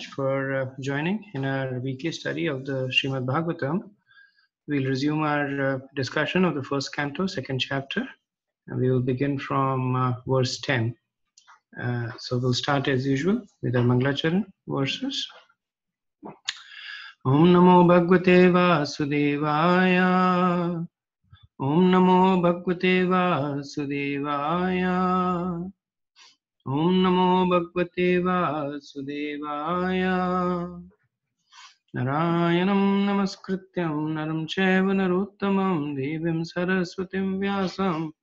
for joining in our weekly study of the Srimad Bhagavatam. We'll resume our discussion of the first canto, second chapter, and we will begin from verse 10. So we'll start as usual with our Mangalacharan verses. Om Namo Bhagavate Vasudevaya. Om Namo Bhagavate Vasudevaya. Om Namo Bhagavate Vasudevaya. Narayanam Namaskrityam Naram Chaiva Narottamam Devim Saraswatim Vyasam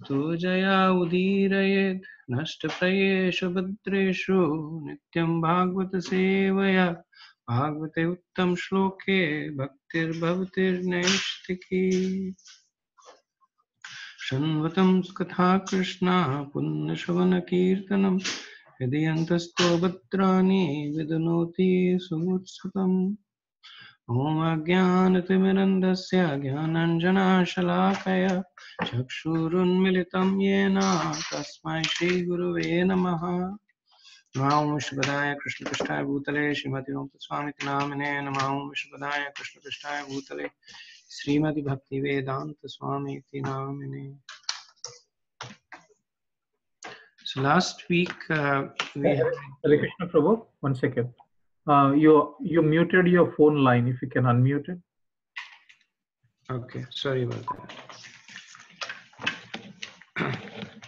Tujaya Udirayet Nashtaprayesha Bhadreshu Nityam Bhagavata Sevaya Bhagavate Uttam Shloke Bhaktir Bhavatir Naishtiki Shanvatam Skatha Krishna Punnashavana Kirtanam Hridiyantasto Bhadrani Vidunoti Sumutsatam Om Ajnanatimirandasya Jnananjana Shalakaya Chakshurun Militam Yena Tasmai Shri Gurave Namaha Namo Vishvadaya Krishna Krishnaya Bhutale Srimati Om Tatswami Namine Namo Vishvadaya Krishna Krishnaya Bhutale Srimati Bhakti Vedanta Swami Namine. So last week we Hare Krishna Prabhu, 1 second. You muted your phone line. If you can unmute it. Okay, sorry about that.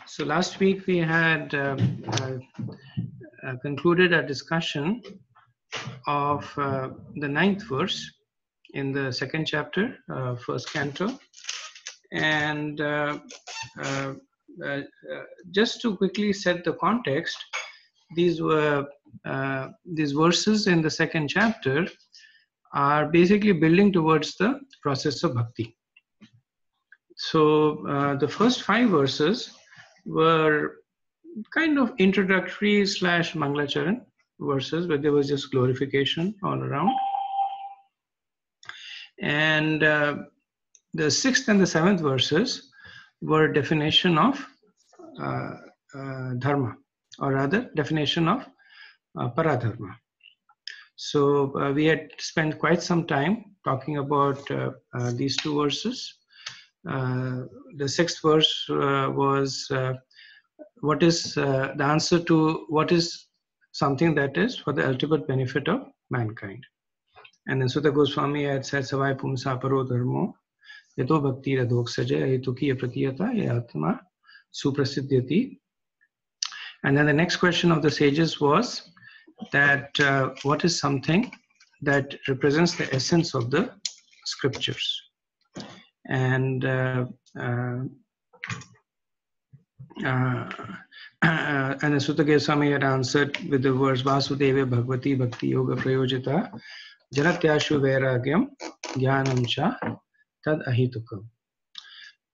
So last week we had concluded a discussion of the 9th verse in the second chapter, first canto, and just to quickly set the context, these verses in the second chapter are basically building towards the process of bhakti. So the first 5 verses were kind of introductory / Mangalacharan verses, where there was just glorification all around. And the 6th and the 7th verses were definition of dharma, or rather definition of paradharma. So we had spent quite some time talking about these 2 verses. The 6th verse was what is the answer to what is something that is for the ultimate benefit of mankind. And then Sutta Goswami had said, Savai Pumsa Paro Dharmo, Yato Bhakti Radoksaja, Hetukiya Pratiyata, Yatma Suprasiddhyati. And then the next question of the sages was that what is something that represents the essence of the scriptures? And the Sutta Goswami had answered with the words Vasudeva Bhagavati Bhakti Yoga Prayojita Janatyashu Vairagyam Jnanam Cha Tad Ahitukam.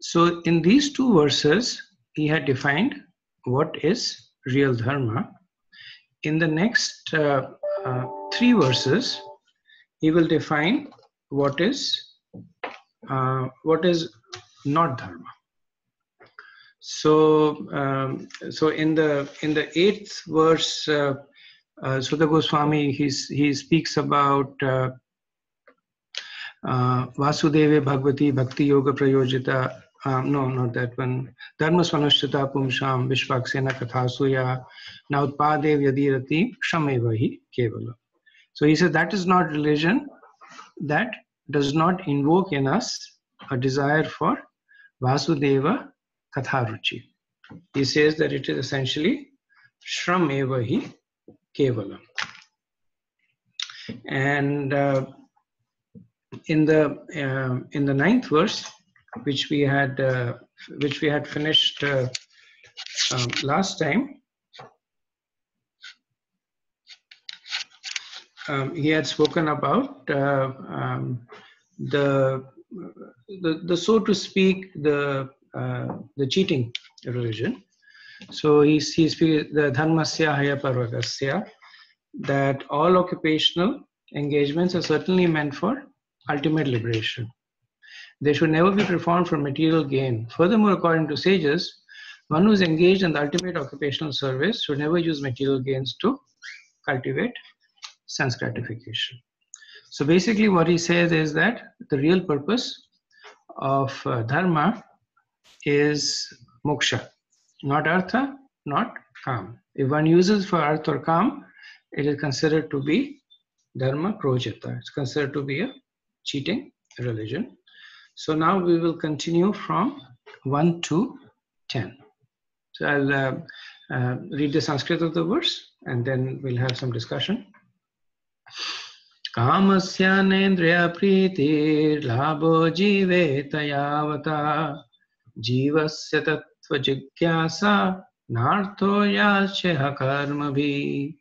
So in these 2 verses, he had defined what is real dharma. In the next 3 verses, he will define what is not dharma. So, so in the 8th verse, Sutta Goswami he speaks about Vasudeva Bhagavati Bhakti Yoga Prayojita. No, not that one. Dharma Svanushtata Pumsham Vishvaksena Kathasuya Nautpadev Yadirati Shamevahi Kevala. So he said that is not religion that does not invoke in us a desire for Vasudeva Katharuchi. He says that it is essentially Shramevahi Kevala. And in the 9th verse, which we had finished last time, he had spoken about the so to speak the cheating religion. So he speaks the dharmasya haya parvagasya, that all occupational engagements are certainly meant for ultimate liberation. They should never be performed for material gain. Furthermore, according to sages, one who is engaged in the ultimate occupational service should never use material gains to cultivate sense gratification. So basically what he says is that the real purpose of dharma is moksha, not artha, not kam. If one uses for artha or kam, it is considered to be dharma projita. It's considered to be a cheating religion. So now we will continue from 1 to 10. So I'll read the Sanskrit of the verse and then we'll have some discussion. Kamasya nendriya priti labho jive tayavata jivasya tattva jigyasa nartho yasya karmabhi.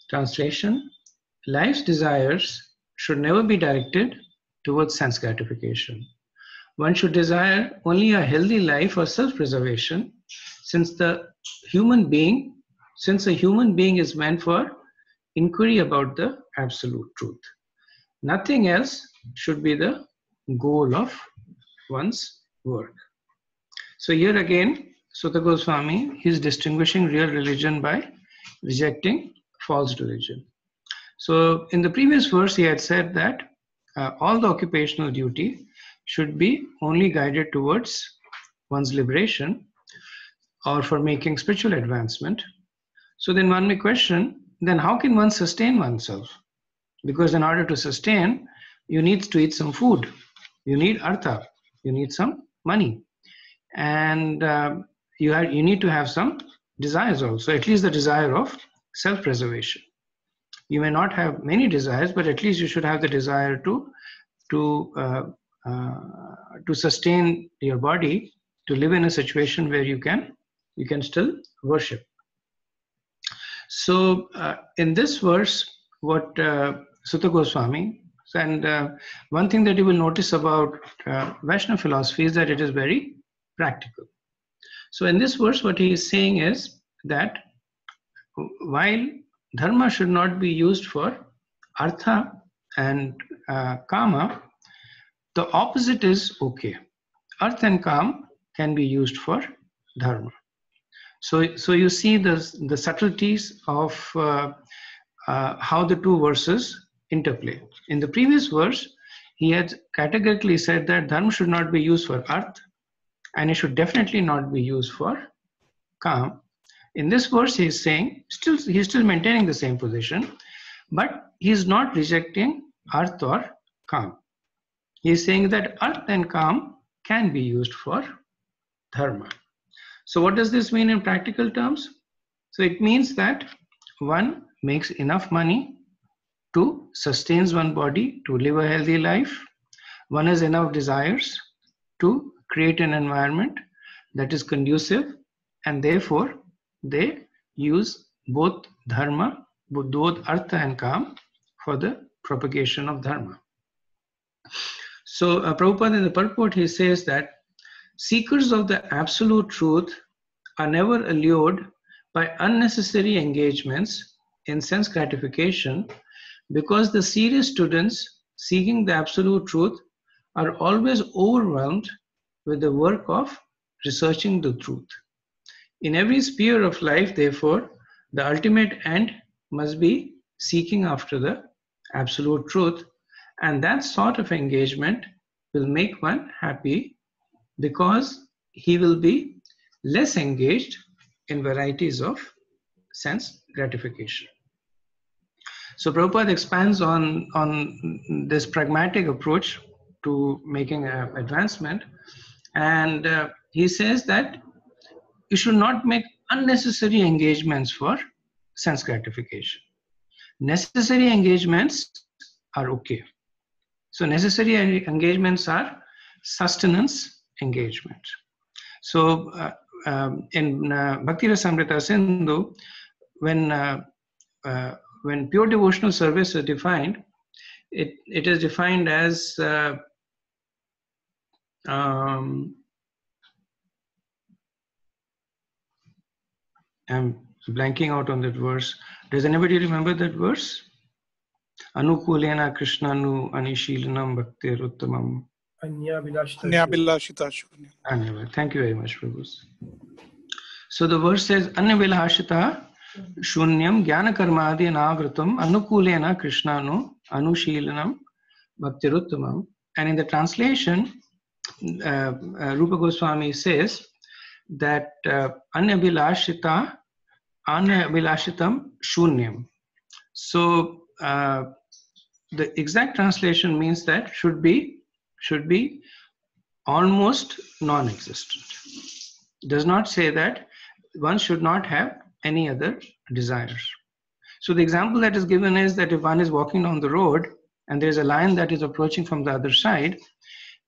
Translation: life's desires should never be directed towards sense gratification. One should desire only a healthy life or self-preservation, since a human being is meant for inquiry about the absolute truth. Nothing else should be the goal of one's work. So here again, Sutta Goswami is distinguishing real religion by rejecting false religion. So in the previous verse, he had said that all the occupational duty should be only guided towards one's liberation or for making spiritual advancement. So then one may question, then how can one sustain oneself? Because in order to sustain, you need to eat some food. You need artha. You need some money. And you need to have some desires also, at least the desire of self-preservation. You may not have many desires, but at least you should have the desire to sustain your body, to live in a situation where you can still worship. So in this verse, what Sutta Goswami, and one thing that you will notice about Vaishnava philosophy is that it is very practical. So in this verse, what he is saying is that while dharma should not be used for artha and kama, the opposite is okay. Artha and kam can be used for dharma. So you see the subtleties of how the two verses interplay. In the previous verse, he had categorically said that dharma should not be used for artha, and it should definitely not be used for kam. In this verse, he is saying, he's still maintaining the same position, but he is not rejecting artha or kam. He is saying that artha and kam can be used for dharma. So what does this mean in practical terms? So it means that one makes enough money to sustain one's body, to live a healthy life. One has enough desires to create an environment that is conducive, and therefore they use both dharma, both artha and kam for the propagation of dharma. So Prabhupada in the purport, he says that seekers of the absolute truth are never allured by unnecessary engagements in sense gratification, because the serious students seeking the absolute truth are always overwhelmed with the work of researching the truth. In every sphere of life, therefore, the ultimate end must be seeking after the absolute truth, and that sort of engagement will make one happy because he will be less engaged in varieties of sense gratification. So Prabhupada expands on this pragmatic approach to making an advancement, and he says that you should not make unnecessary engagements for sense gratification. Necessary engagements are okay. So necessary engagements are sustenance engagements. So in Bhakti Rasamrita Sindhu, when pure devotional service is defined, it is defined as I'm blanking out on that verse. Does anybody remember that verse? Anukulena Krishnanu Anishilanam Bhaktir Uttamam. Thank you very much, Prabhu. So the verse says Anyavilhashita Shunyam Jnana Karmadi Navritam Anukulena Krishnanu Anushilanam Bhaktiruttamam. And in the translation, Rupa Goswami says that Anabhilashitam Shunyam. So the exact translation means that should be almost non-existent. Does not say that one should not have any other desires. So the example that is given is that if one is walking down the road and there is a lion that is approaching from the other side,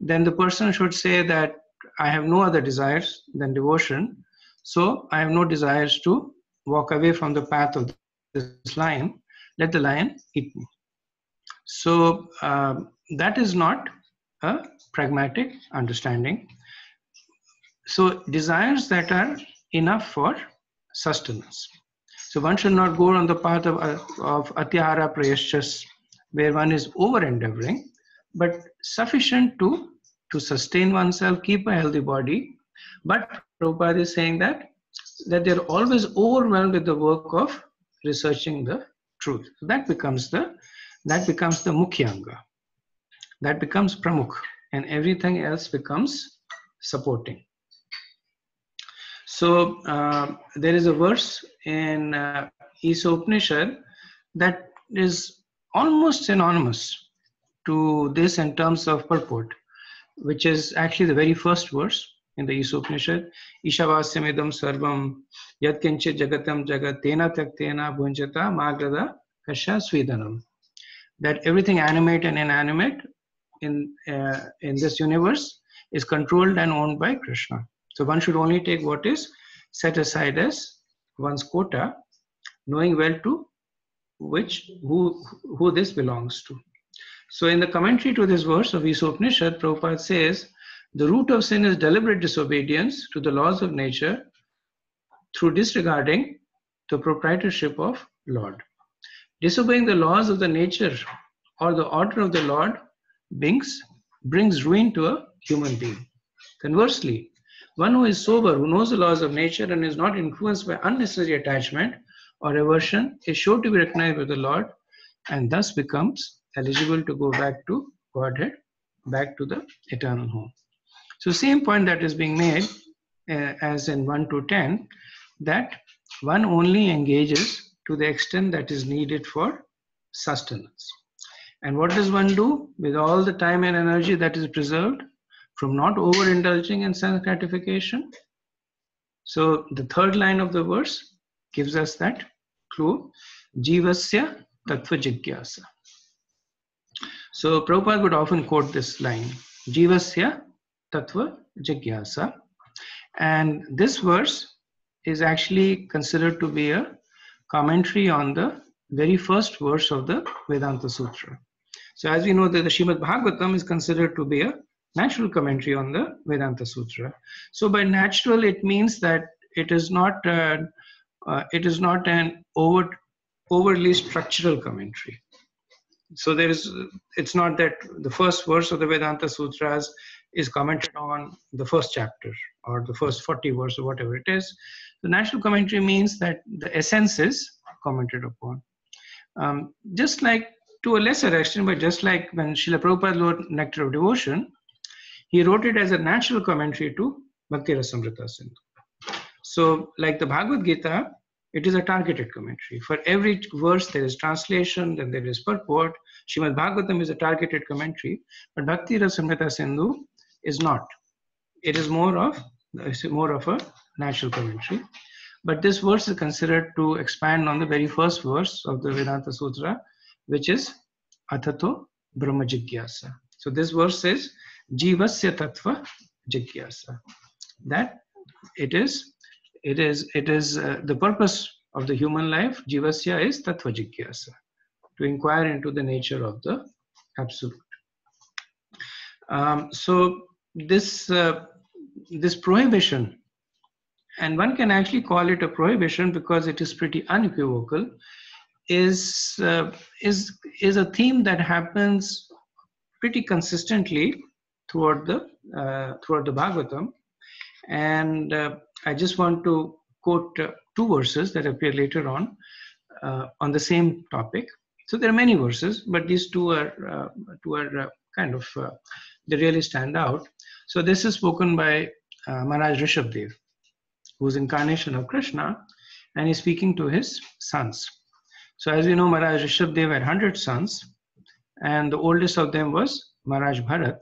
then the person should say that I have no other desires than devotion, so I have no desires to walk away from the path of this lion. Let the lion eat me. So that is not a pragmatic understanding. So desires that are enough for sustenance. So one should not go on the path of atyahara prayaschas, where one is over endeavoring, but sufficient to sustain oneself, keep a healthy body. But Prabhupada is saying that they're always overwhelmed with the work of researching the truth. So that becomes the mukhyanga. That becomes pramukh, and everything else becomes supporting. So there is a verse in Isa Upanishad that is almost synonymous to this in terms of purport, which is actually the very first verse in the Isa Upanishad. Ishavasyam idam sarvam yat kinchit jagatam jagat tena taktena bhunjata magrada kasha svidanam. That everything animate and inanimate in this universe is controlled and owned by Krishna. So one should only take what is set aside as one's quota, knowing well to who this belongs to. So in the commentary to this verse of Isa Upanishad, Prabhupada says, the root of sin is deliberate disobedience to the laws of nature through disregarding the proprietorship of Lord. Disobeying the laws of the nature or the order of the Lord brings ruin to a human being. Conversely, one who is sober, who knows the laws of nature and is not influenced by unnecessary attachment or aversion, is sure to be recognized by the Lord and thus becomes eligible to go back to Godhead, back to the eternal home. So same point that is being made as in 1 to 10, that one only engages to the extent that is needed for sustenance. And what does one do with all the time and energy that is preserved from not overindulging in sense gratification? So the third line of the verse gives us that clue, Jivasya Tattva Jigyasa. So Prabhupada would often quote this line, Jivasya Tattva Jigyasa. And this verse is actually considered to be a commentary on the very first verse of the Vedanta Sutra. So as we know that the Srimad Bhagavatam is considered to be a natural commentary on the Vedanta Sutra. So by natural, it means that it is not an overly structural commentary. So it's not that the first verse of the Vedanta Sutras is commented on the first chapter or the first 40 verse or whatever it is. The natural commentary means that the essence is commented upon. Just like to a lesser extent, but just like when Srila Prabhupada wrote Nectar of Devotion, he wrote it as a natural commentary to Bhakti Rasamrita Sindhu. So like the Bhagavad Gita, it is a targeted commentary. For every verse there is translation, then there is purport. Srimad Bhagavatam is a targeted commentary, but Bhakti Rasamrita Sindhu is not. It is more of a natural commentary. But this verse is considered to expand on the very first verse of the Vedanta Sutra, which is Athato Brahma Jigyasa. So this verse says Jivasya Tattva Jigyasa. That it is the purpose of the human life. Jivasya is Tattva Jigyasa, to inquire into the nature of the Absolute. So this prohibition, and one can actually call it a prohibition because it is pretty unequivocal, is a theme that happens pretty consistently throughout the Bhagavatam. And I just want to quote two verses that appear later on the same topic. So there are many verses, but these two are kind of they really stand out. So this is spoken by Maharaj Rishabdev, who's incarnation of Krishna, and he's speaking to his sons. So as we know, Maharaj Rishabdev had 100 sons, and the oldest of them was Maharaj Bharat,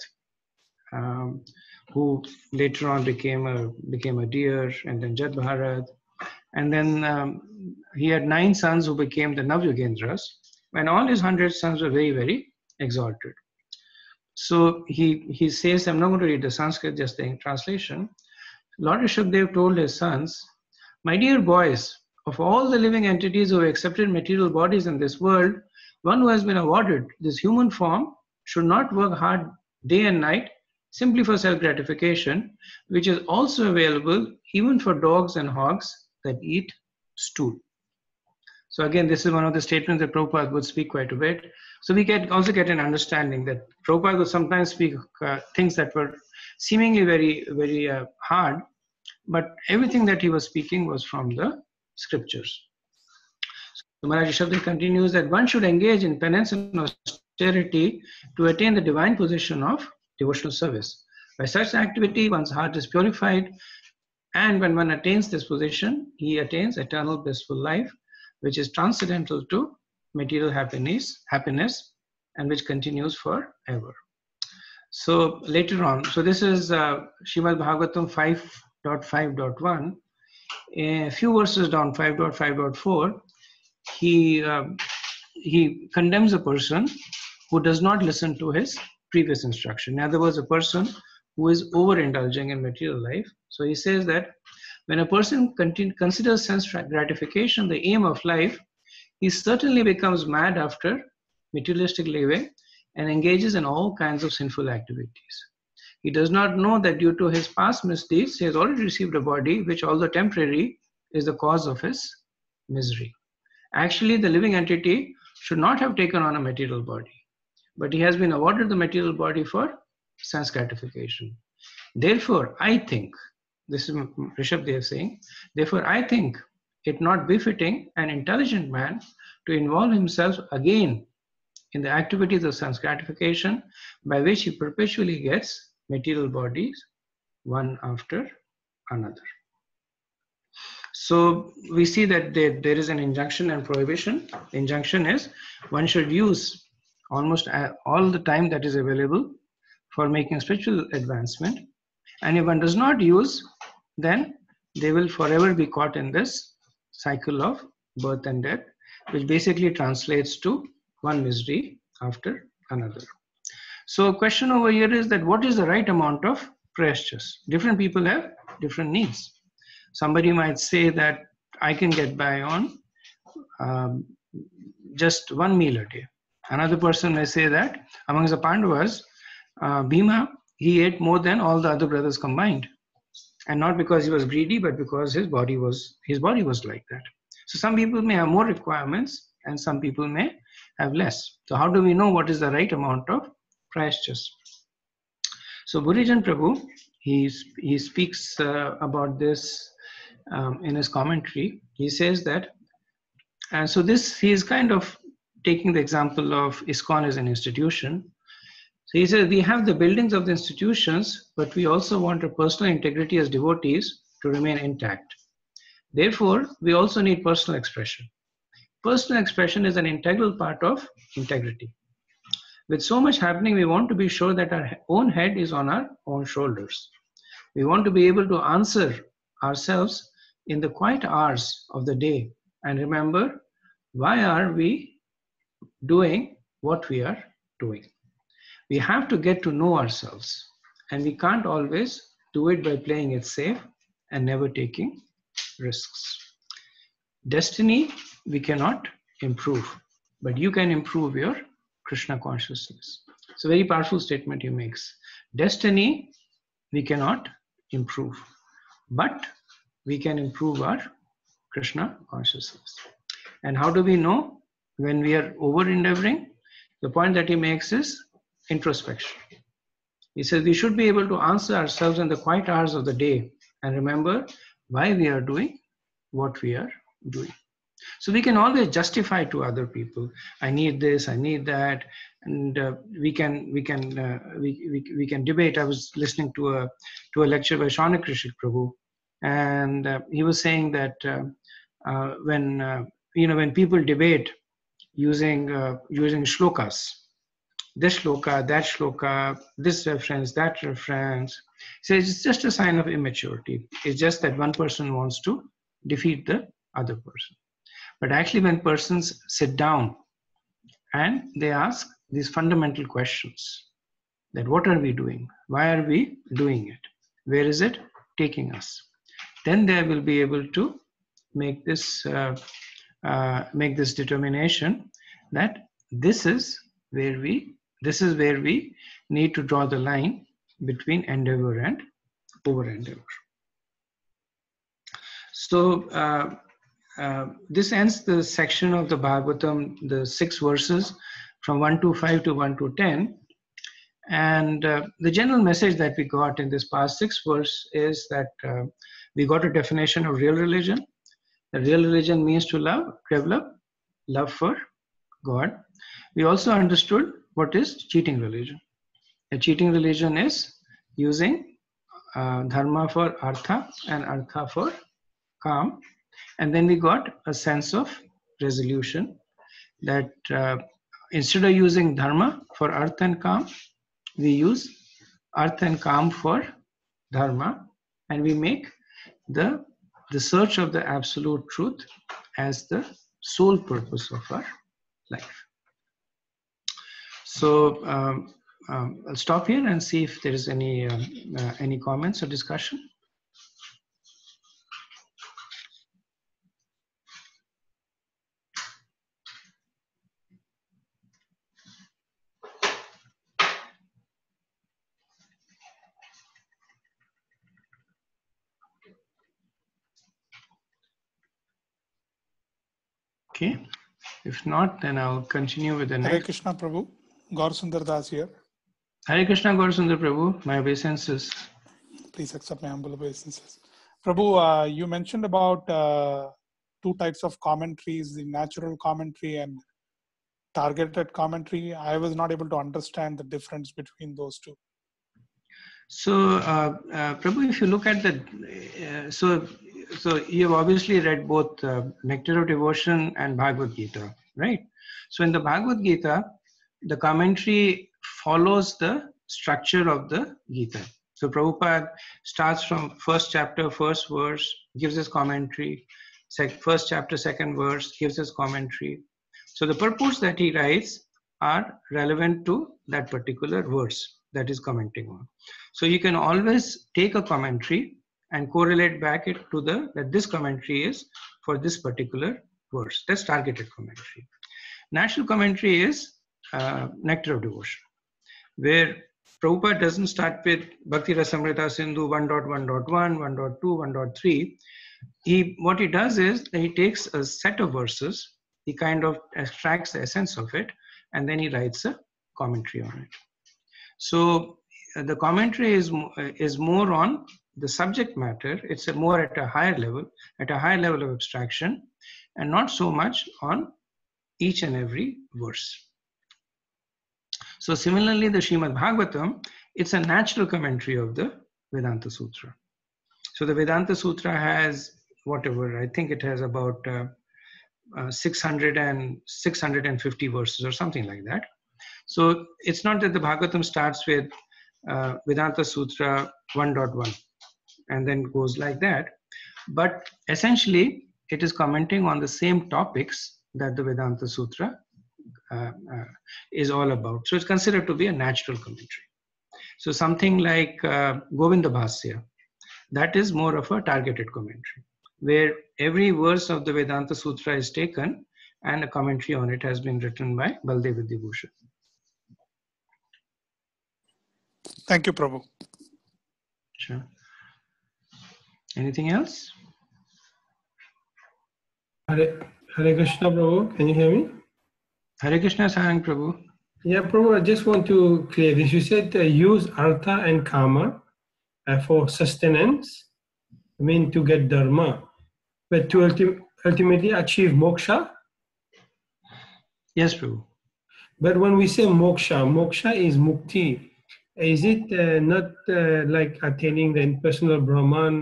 who later on became a deer, and then Jad Bharat, and then he had 9 sons who became the Navyogendras, and all his 100 sons were very, very exalted. So he says, I'm not going to read the Sanskrit, just the translation. Lord Rishabdev told his sons, my dear boys, of all the living entities who have accepted material bodies in this world, one who has been awarded this human form should not work hard day and night simply for self-gratification, which is also available even for dogs and hogs that eat stool. So again, this is one of the statements that Prabhupada would speak quite a bit. So we also get an understanding that Prabhupada would sometimes speak things that were seemingly very, very hard, but everything that he was speaking was from the scriptures. So Maharaj Rishabdev continues that one should engage in penance and austerity to attain the divine position of devotional service. By such activity, one's heart is purified, and when one attains this position, he attains eternal blissful life, which is transcendental to material happiness, and which continues forever. So later on, so this is Srimad Bhagavatam 5.5.1. A few verses down, 5.5.4, he condemns a person who does not listen to his previous instruction. In other words, a person who is overindulging in material life. So he says that when a person considers sense gratification the aim of life, he certainly becomes mad after materialistic living and engages in all kinds of sinful activities. He does not know that due to his past misdeeds, he has already received a body which, although temporary, is the cause of his misery. Actually, the living entity should not have taken on a material body, but he has been awarded the material body for sense gratification. Therefore, I think, this is Rishabdev saying, therefore I think it not befitting an intelligent man to involve himself again in the activities of sense gratification, by which he perpetually gets material bodies one after another. So we see that there is an injunction and prohibition. The injunction is one should use almost all the time that is available for making spiritual advancement. And if one does not use, then they will forever be caught in this cycle of birth and death, which basically translates to one misery after another. So question over here is that what is the right amount of prayashchas? Different people have different needs. Somebody might say that I can get by on just one meal a day. Another person may say that amongst the Pandavas, Bhima, he ate more than all the other brothers combined. And not because he was greedy, but because his body was like that. So some people may have more requirements and some people may have less. So how do we know what is the right amount of prayashchas? So Burijan Prabhu, he speaks about this in his commentary. He says that, and so this, he is kind of taking the example of ISKCON as an institution. So he says, we have the buildings of the institutions, but we also want our personal integrity as devotees to remain intact. Therefore, we also need personal expression. Personal expression is an integral part of integrity. With so much happening, we want to be sure that our own head is on our own shoulders. We want to be able to answer ourselves in the quiet hours of the day and remember, why are we doing what we are doing? We have to get to know ourselves, and we can't always do it by playing it safe and never taking risks. Destiny, we cannot improve, but you can improve your Krishna consciousness. It's a very powerful statement he makes. Destiny, we cannot improve, but we can improve our Krishna consciousness. And how do we know when we are over-endeavoring? The point that he makes is introspection. He says we should be able to answer ourselves in the quiet hours of the day and remember why we are doing what we are doing. So we can always justify to other people, I need this, I need that, and we can debate. I was listening to a lecture by Shauna Krishik Prabhu, and he was saying that when people debate using shlokas, this shloka, that shloka, this reference, that reference, so it's just a sign of immaturity. It's just that one person wants to defeat the other person. But actually, when persons sit down and they ask these fundamental questions, that what are we doing? Why are we doing it? Where is it taking us? Then they will be able to make this determination that this is where we need to draw the line between endeavor and over endeavor. So this ends the section of the Bhagavatam, the 6 verses from 125 to 110. And the general message that we got in this past 6 verse is that we got a definition of real religion. The real religion means to develop love for God. We also understood what is cheating religion. A cheating religion is using dharma for artha and artha for kam. And then we got a sense of resolution that instead of using dharma for artha and kam, we use artha and kam for dharma, and we make the search of the absolute truth as the sole purpose of our life. So I'll stop here and see if there is any comments or discussion. Okay, if not, then I'll continue with the next. Hare Krishna Prabhu, Gaur Sundar Das here. Hare Krishna, Gaur Sundar Prabhu, my obeisances. Please accept my humble obeisances. Prabhu, you mentioned about 2 types of commentaries, the natural commentary and targeted commentary. I was not able to understand the difference between those 2. So, Prabhu, if you look at the, so you have obviously read both Nectar of Devotion and Bhagavad Gita, right? So in the Bhagavad Gita, the commentary follows the structure of the Gita. So Prabhupada starts from first chapter, first verse, gives his commentary, first chapter, second verse, gives his commentary. So the purports that he writes are relevant to that particular verse that is commenting on. So you can always take a commentary and correlate back it to that this commentary is for this particular verse. That's targeted commentary. Natural commentary is Nectar of Devotion, where Prabhupada doesn't start with Bhakti Rasamrita Sindhu 1.1.1, 1.2, 1.3. What he does is that he takes a set of verses, he kind of extracts the essence of it, and then he writes a commentary on it. So the commentary is more on the subject matter. It's more at a higher level of abstraction, and not so much on each and every verse. So similarly, the Srimad Bhagavatam, it's a natural commentary of the Vedanta Sutra. So the Vedanta Sutra has whatever, I think it has about 650 verses or something like that. So it's not that the Bhagavatam starts with Vedanta Sutra 1.1 and then goes like that, but essentially it is commenting on the same topics that the Vedanta Sutra is all about. So it's considered to be a natural commentary. So something like Govinda Bhasya, that is more of a targeted commentary, where every verse of the Vedanta Sutra is taken and a commentary on it has been written by Baldev Vidyabhushan. Thank you, Prabhu. Sure. Anything else? Hare Krishna, Prabhu. Can you hear me? Hare Krishna, Sarang Prabhu. Yeah, Prabhu, I just want to clear this. You said use artha and kama for sustenance, I mean to get dharma. But to ultimately achieve moksha? Yes, Prabhu. But when we say moksha, moksha is mukti. Is it not like attaining the impersonal Brahman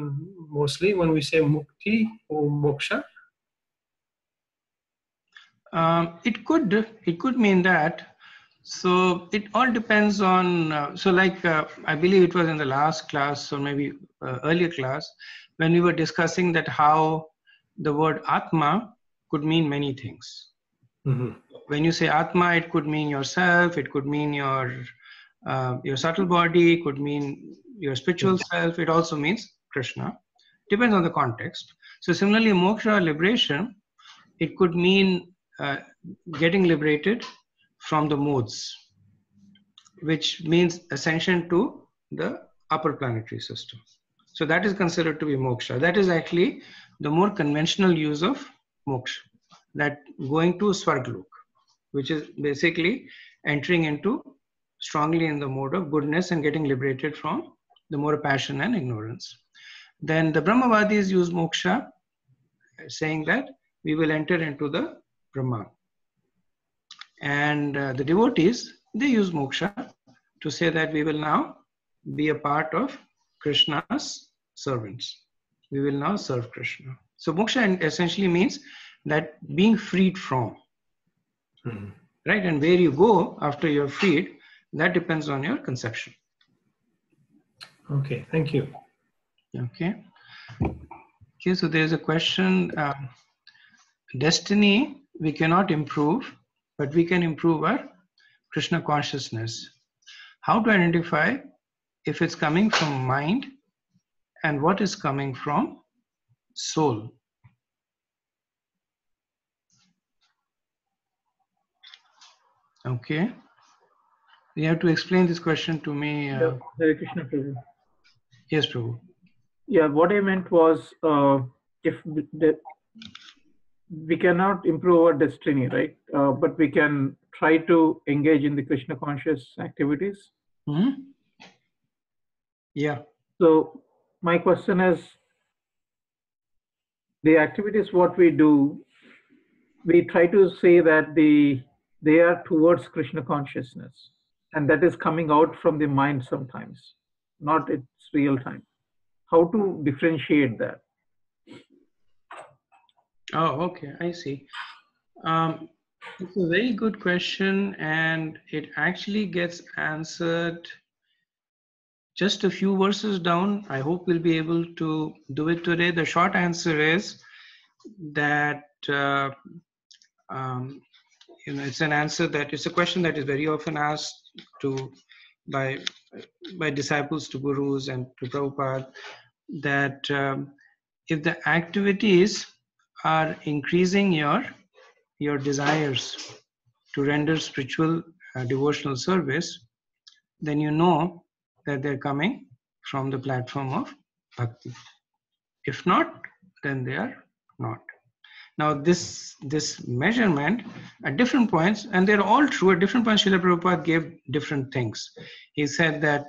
mostly when we say mukti or moksha? It could mean that. So it all depends on. I believe it was in the last class or maybe earlier class when we were discussing that how the word Atma could mean many things. Mm-hmm. When you say Atma, it could mean yourself. It could mean your subtle body. It could mean your spiritual self. It also means Krishna. Depends on the context. So similarly, moksha, liberation, it could mean getting liberated from the modes, which means ascension to the upper planetary system. So that is considered to be moksha. That is actually the more conventional use of moksha, that going to Svarglok, which is basically entering into strongly in the mode of goodness and getting liberated from the more passion and ignorance. Then the Brahmavadis use moksha, saying that we will enter into the Brahman. And the devotees, they use moksha to say that we will now be a part of Krishna's servants. We will now serve Krishna. So moksha essentially means that being freed from, right? And where you go after you're freed, that depends on your conception. Okay, thank you. Okay. Okay, so there's a question. Destiny, we cannot improve, but we can improve our Krishna consciousness. How to identify if it's coming from mind and what is coming from soul? Okay. You have to explain this question to me. Hare Krishna, Prabhu. Yes, Prabhu. Yeah, what I meant was if we cannot improve our destiny, right? But we can try to engage in the Krishna conscious activities. Mm-hmm. Yeah. So my question is, the activities what we do, we try to say that they are towards Krishna consciousness, and that is coming out from the mind sometimes, not its real time. How to differentiate that? Oh, okay. I see. It's a very good question, and it actually gets answered just a few verses down. I hope we'll be able to do it today. The short answer is that it's an answer that it's a question that is very often asked by disciples to gurus and to Prabhupada, that if the activities are increasing your desires to render spiritual devotional service, then you know that they're coming from the platform of bhakti. If not, then they are not. Now this measurement at different points, and they're all true, at different points Srila Prabhupada gave different things. He said that,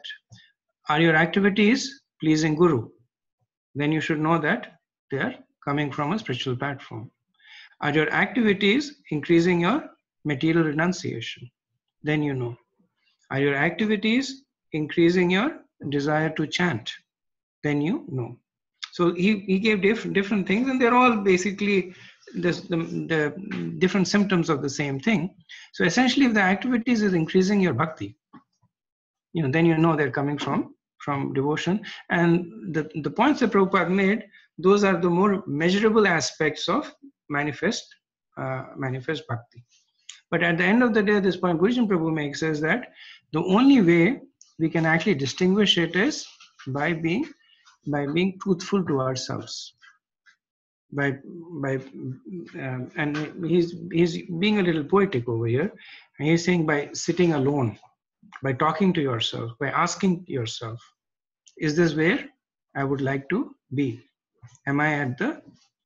are your activities pleasing Guru? Then you should know that they are coming from a spiritual platform. Are your activities increasing your material renunciation? Then you know. Are your activities increasing your desire to chant? Then you know. So he gave different things, and they're all basically the different symptoms of the same thing. So essentially, if the activities is increasing your bhakti, then you know they're coming from devotion. And the points that Prabhupada made, those are the more measurable aspects of manifest bhakti. But at the end of the day, this point Guruji Prabhu makes is that the only way we can actually distinguish it is by being truthful to ourselves. And he's being a little poetic over here. And he's saying by sitting alone, by talking to yourself, by asking yourself, is this where I would like to be? Am I at the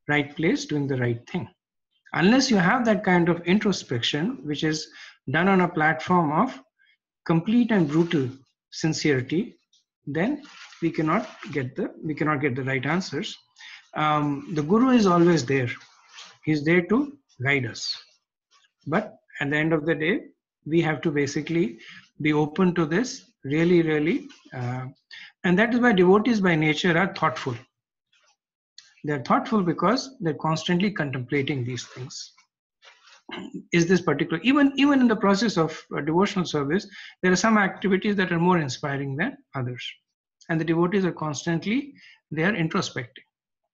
right place doing the right thing? Unless you have that kind of introspection, which is done on a platform of complete and brutal sincerity, then we cannot get the right answers. The Guru is always there. He's there to guide us. But at the end of the day, we have to basically be open to this, really, really. And that is why devotees by nature are thoughtful. They're thoughtful because they're constantly contemplating these things. Is this particular, even in the process of devotional service, there are some activities that are more inspiring than others. And the devotees are constantly, they are introspecting.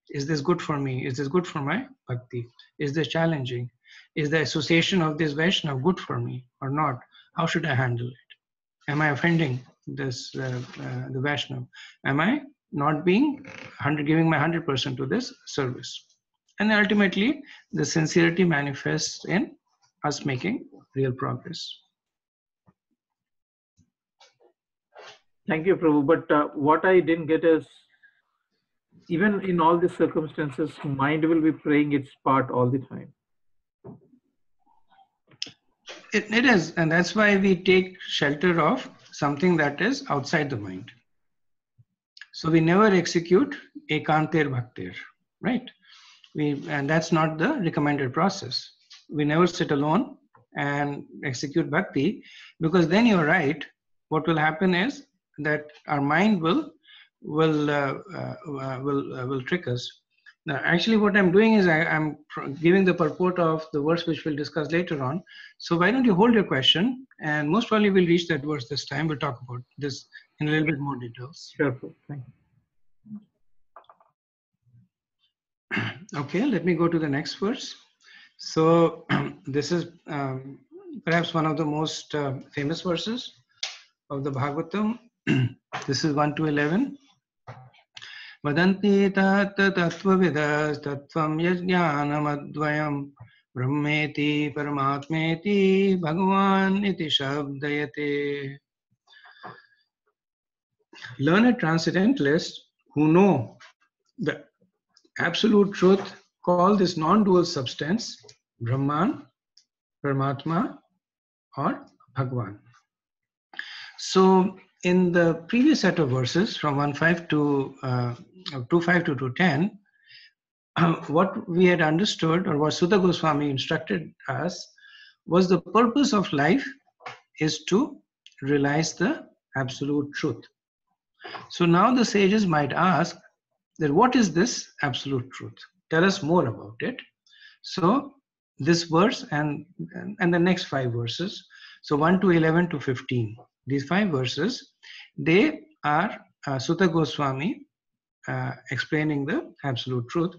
Is this good for me? Is this good for my bhakti? Is this challenging? Is the association of this Vaishnava good for me or not? How should I handle it? Am I offending this the Vaishnava? Am I not being giving my 100% to this service? And ultimately, the sincerity manifests in us making real progress. Thank you, Prabhu. But what I didn't get is, even in all these circumstances, mind will be playing its part all the time. It is, and that's why we take shelter of something that is outside the mind. So we never execute ekanter bhaktir, right? And that's not the recommended process. We never sit alone and execute bhakti, because then you're right. What will happen is that our mind will trick us. Now, actually, what I'm doing is I'm giving the purport of the verse which we'll discuss later on. So why don't you hold your question, and most probably we'll reach that verse this time. We'll talk about this in a little bit more details. Sure, Prabhu. Thank you. Okay, let me go to the next verse. So this is perhaps one of the most famous verses of the Bhagavatam. This is 1 to 11. Vadanti tat tattvavidas tattvam yajnanamadvayam brahmeti paramatmeti bhagavan iti shabdayate. Learned transcendentalists who know the absolute truth call this non-dual substance Brahman, Paramatma, or Bhagavan. So in the previous set of verses from 1.5 to 2.5 to 2.10, what we had understood, or what Sutta Goswami instructed us, was the purpose of life is to realize the absolute truth. So now the sages might ask that what is this absolute truth? Tell us more about it. So this verse and the next 5 verses, so 1 to 11 to 15, these 5 verses, they are Sutta Goswami explaining the absolute truth.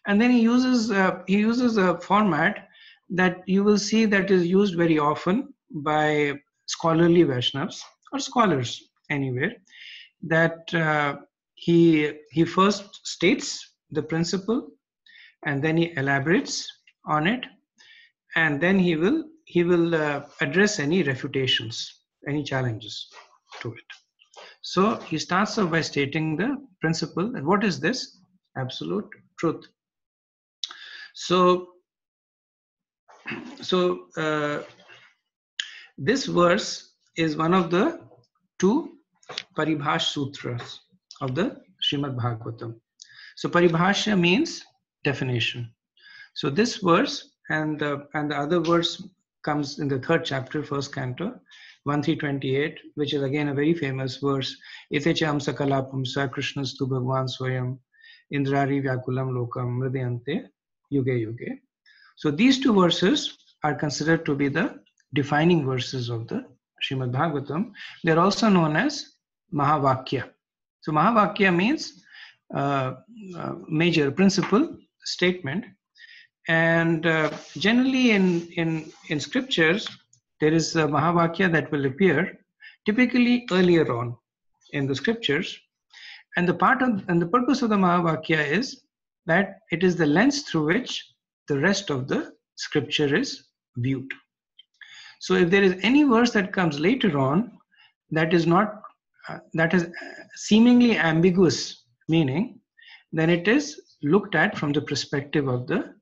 And then he uses a format that you will see that is used very often by scholarly Vaishnavas or scholars anywhere, that he first states the principle, and then he elaborates on it, and then he will address any refutations, any challenges to it. So he starts off by stating the principle, and what is this absolute truth? So this verse is one of the 2 Paribhash Sutras of the Srimad Bhagavatam. So Paribhasha means definition. So this verse and the other verse comes in the 3rd chapter, 1st canto, 1.3.28, which is again a very famous verse. Itecham sakalapamsa krishnastu bhagwan swayam indrari vyakulam lokam mridayante yuge yuge. So these 2 verses are considered to be the defining verses of the Srimad Bhagavatam. They're also known as Mahavakya. So Mahavakya means major principle statement, and generally in scriptures there is a Mahavakya that will appear typically earlier on in the scriptures, and the purpose of the Mahavakya is that it is the lens through which the rest of the scripture is viewed. So if there is any verse that comes later on that is not that is seemingly ambiguous meaning, then it is looked at from the perspective of the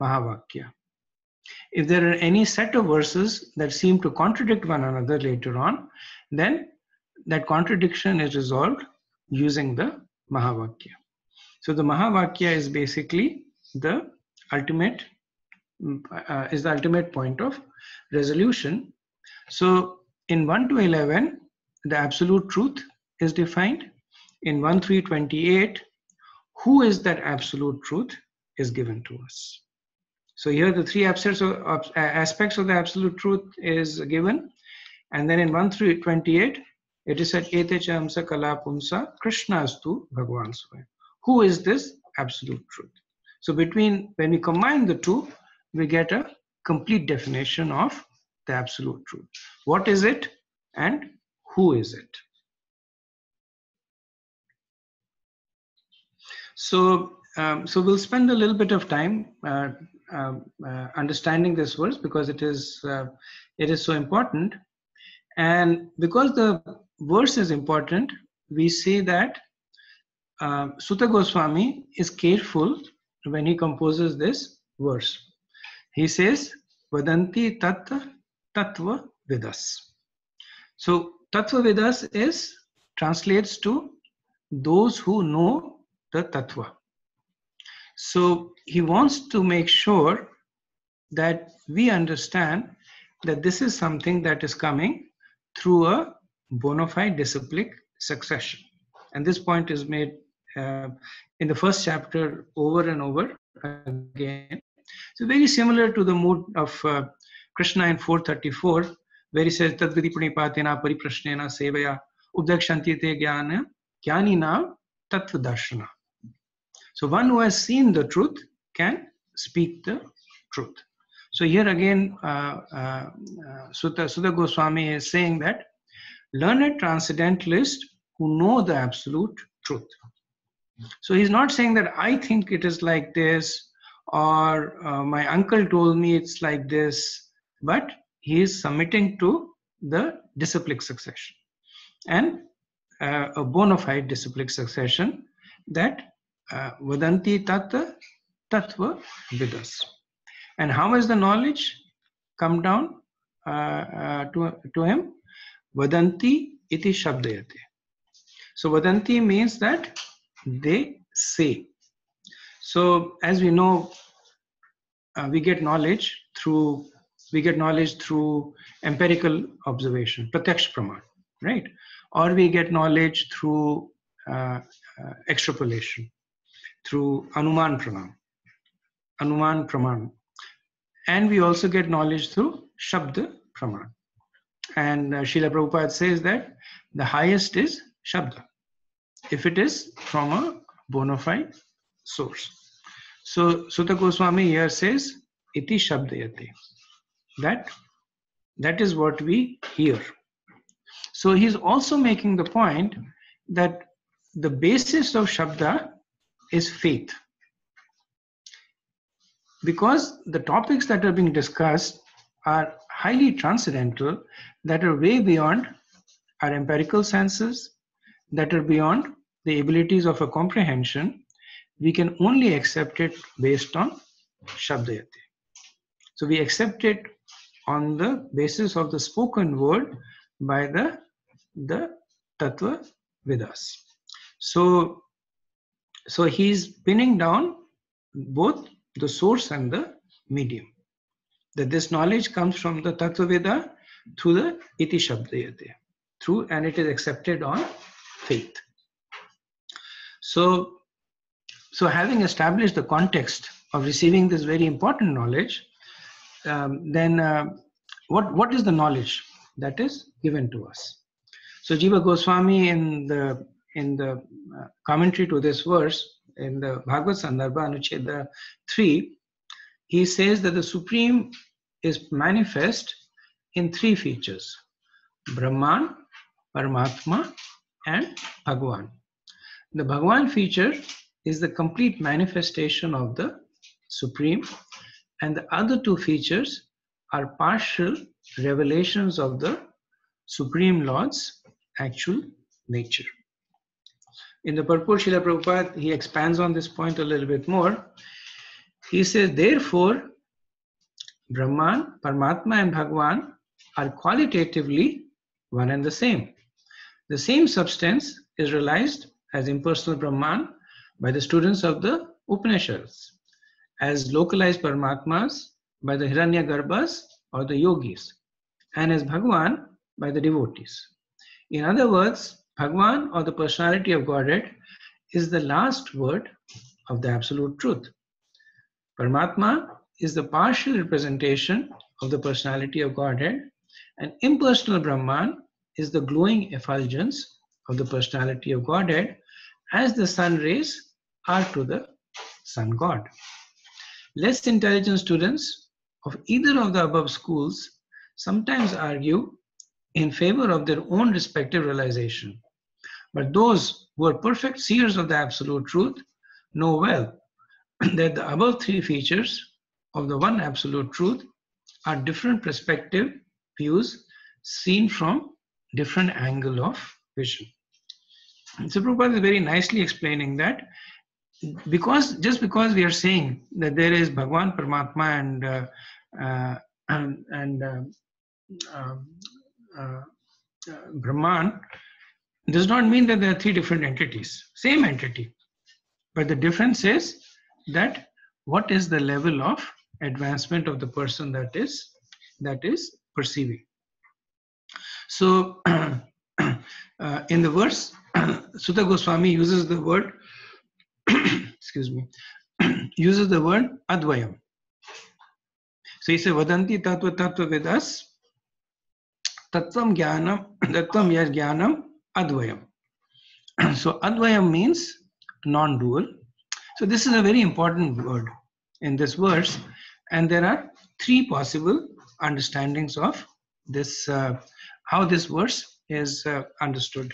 Mahavakya. If there are any set of verses that seem to contradict one another later on, then that contradiction is resolved using the Mahavakya. So the Mahavakya is basically the ultimate point of resolution. So in 1 to 11, the absolute truth is defined. In 1 through 28, who is that absolute truth is given to us. So here the three aspects of the absolute truth is given. And then in 1 through 28, it is said, Ete chamsa kala pumsa Krishnastu Bhagavan Swayam. Who is this absolute truth? So when we combine the two, we get a complete definition of the absolute truth. What is it and who is it? So we'll spend a little bit of time understanding this verse because it is so important. And because the verse is important, we say that Sutta Goswami is careful when he composes this verse. He says, Vadanti Tattva Tattva Vidas. So Tattva Vidas translates to those who know the Tattva. So he wants to make sure that we understand that this is something that is coming through a bona fide disciplic succession. And this point is made in the first chapter over and over again. So very similar to the mood of Krishna in 434, where he says, Tadvidi Pranipatena Pariprashnena Sevaya Ubdakshanti Te Jnana Jnanina Tattva Darshana. So one who has seen the truth can speak the truth. So here again, Sutta Goswami is saying that learned transcendentalists who know the absolute truth. So he's not saying that I think it is like this, or my uncle told me it's like this, but he is submitting to the disciplic succession and a bona fide disciplic succession that Vadanti Tattva Tattva Vidas. And how has the knowledge come down to him? Vadanti iti shabdayate. So Vadanti means that they say. So as we know, we get knowledge through empirical observation, pratyaksh praman, right? Or we get knowledge through extrapolation, through anuman praman. And we also get knowledge through Shabda Praman. And Srila Prabhupada says that the highest is Shabda, if it is from a bona fide source. So Sutta Goswami here says, Iti Shabdayate. That is what we hear. So he's also making the point that the basis of Shabda is faith. Because the topics that are being discussed are highly transcendental, that are way beyond our empirical senses, that are beyond the abilities of a comprehension, we can only accept it based on Shabdayate. So we accept it on the basis of the spoken word by the Tattva Vidas. So he's pinning down both the source and the medium. That this knowledge comes from the Tattva Veda through the Iti Shabdayate, and it is accepted on faith. So having established the context of receiving this very important knowledge, then what is the knowledge that is given to us? So Jiva Goswami in the commentary to this verse, in the Bhagavad Sandarbha Anucheda 3, he says that the Supreme is manifest in three features: Brahman, Paramatma, and Bhagavan. The Bhagavan feature is the complete manifestation of the Supreme, and the other two features are partial revelations of the Supreme Lord's actual nature. In the purport, Srila Prabhupada, he expands on this point a little bit more. He says, therefore, Brahman, Paramatma, and Bhagavan are qualitatively one and the same. The same substance is realized as impersonal Brahman, by the students of the Upanishads, as localized Paramatmas by the Hiranyagarbhas or the yogis, and as Bhagwan by the devotees. In other words, Bhagwan, or the personality of Godhead, is the last word of the absolute truth. Paramatma is the partial representation of the personality of Godhead, and impersonal Brahman is the glowing effulgence of the personality of Godhead, as the sun rays are to the sun god. Less intelligent students of either of the above schools sometimes argue in favor of their own respective realization. But those who are perfect seers of the absolute truth know well that the above three features of the one absolute truth are different perspective views seen from different angle of vision. So Prabhupada is very nicely explaining that just because we are saying that there is Bhagwan, Paramatma, and Brahman, does not mean that there are three different entities. Same entity. But the difference is that what is the level of advancement of the person that is perceiving. So in the verse, Sutta Goswami uses the word excuse me, uses the word Advayam. So he says, Vadanti Tattva Tattva Vedas Tattvam Yad Jnanam Advayam. So Advayam means non-dual. So this is a very important word in this verse, and there are three possible understandings of this, how this verse is understood.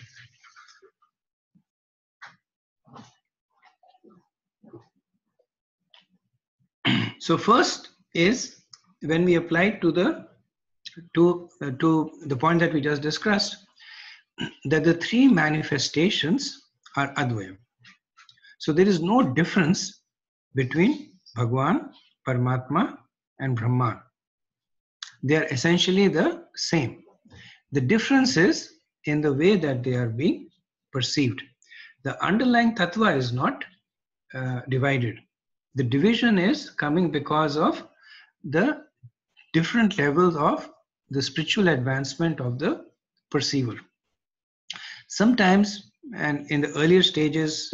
So first is when we apply to the point that we just discussed, that the three manifestations are Advayam. So there is no difference between Bhagwan, Paramatma, and Brahman. They are essentially the same. The difference is in the way that they are being perceived. The underlying tattva is not divided. The division is coming because of the different levels of the spiritual advancement of the perceiver. Sometimes, and in the earlier stages,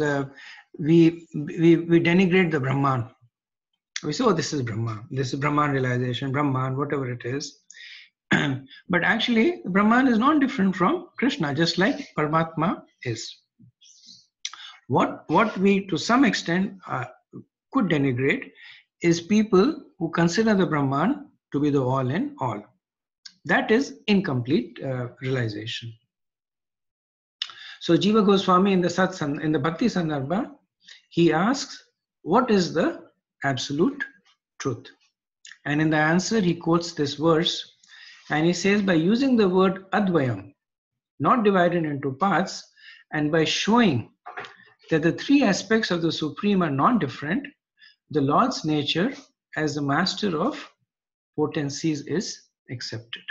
we denigrate the Brahman. We say, oh, this is Brahman. This is Brahman realization, Brahman, whatever it is. But actually, Brahman is not different from Krishna, just like Paramatma is. What we, to some extent, could denigrate is people who consider the Brahman to be the all in all. That is incomplete realization. So Jiva Goswami in the Bhakti Sandarbha, he asks, what is the absolute truth? And in the answer, he quotes this verse, and he says, by using the word Advayam, not divided into parts, and by showing that the three aspects of the Supreme are non-different, the Lord's nature as the master of potencies is accepted.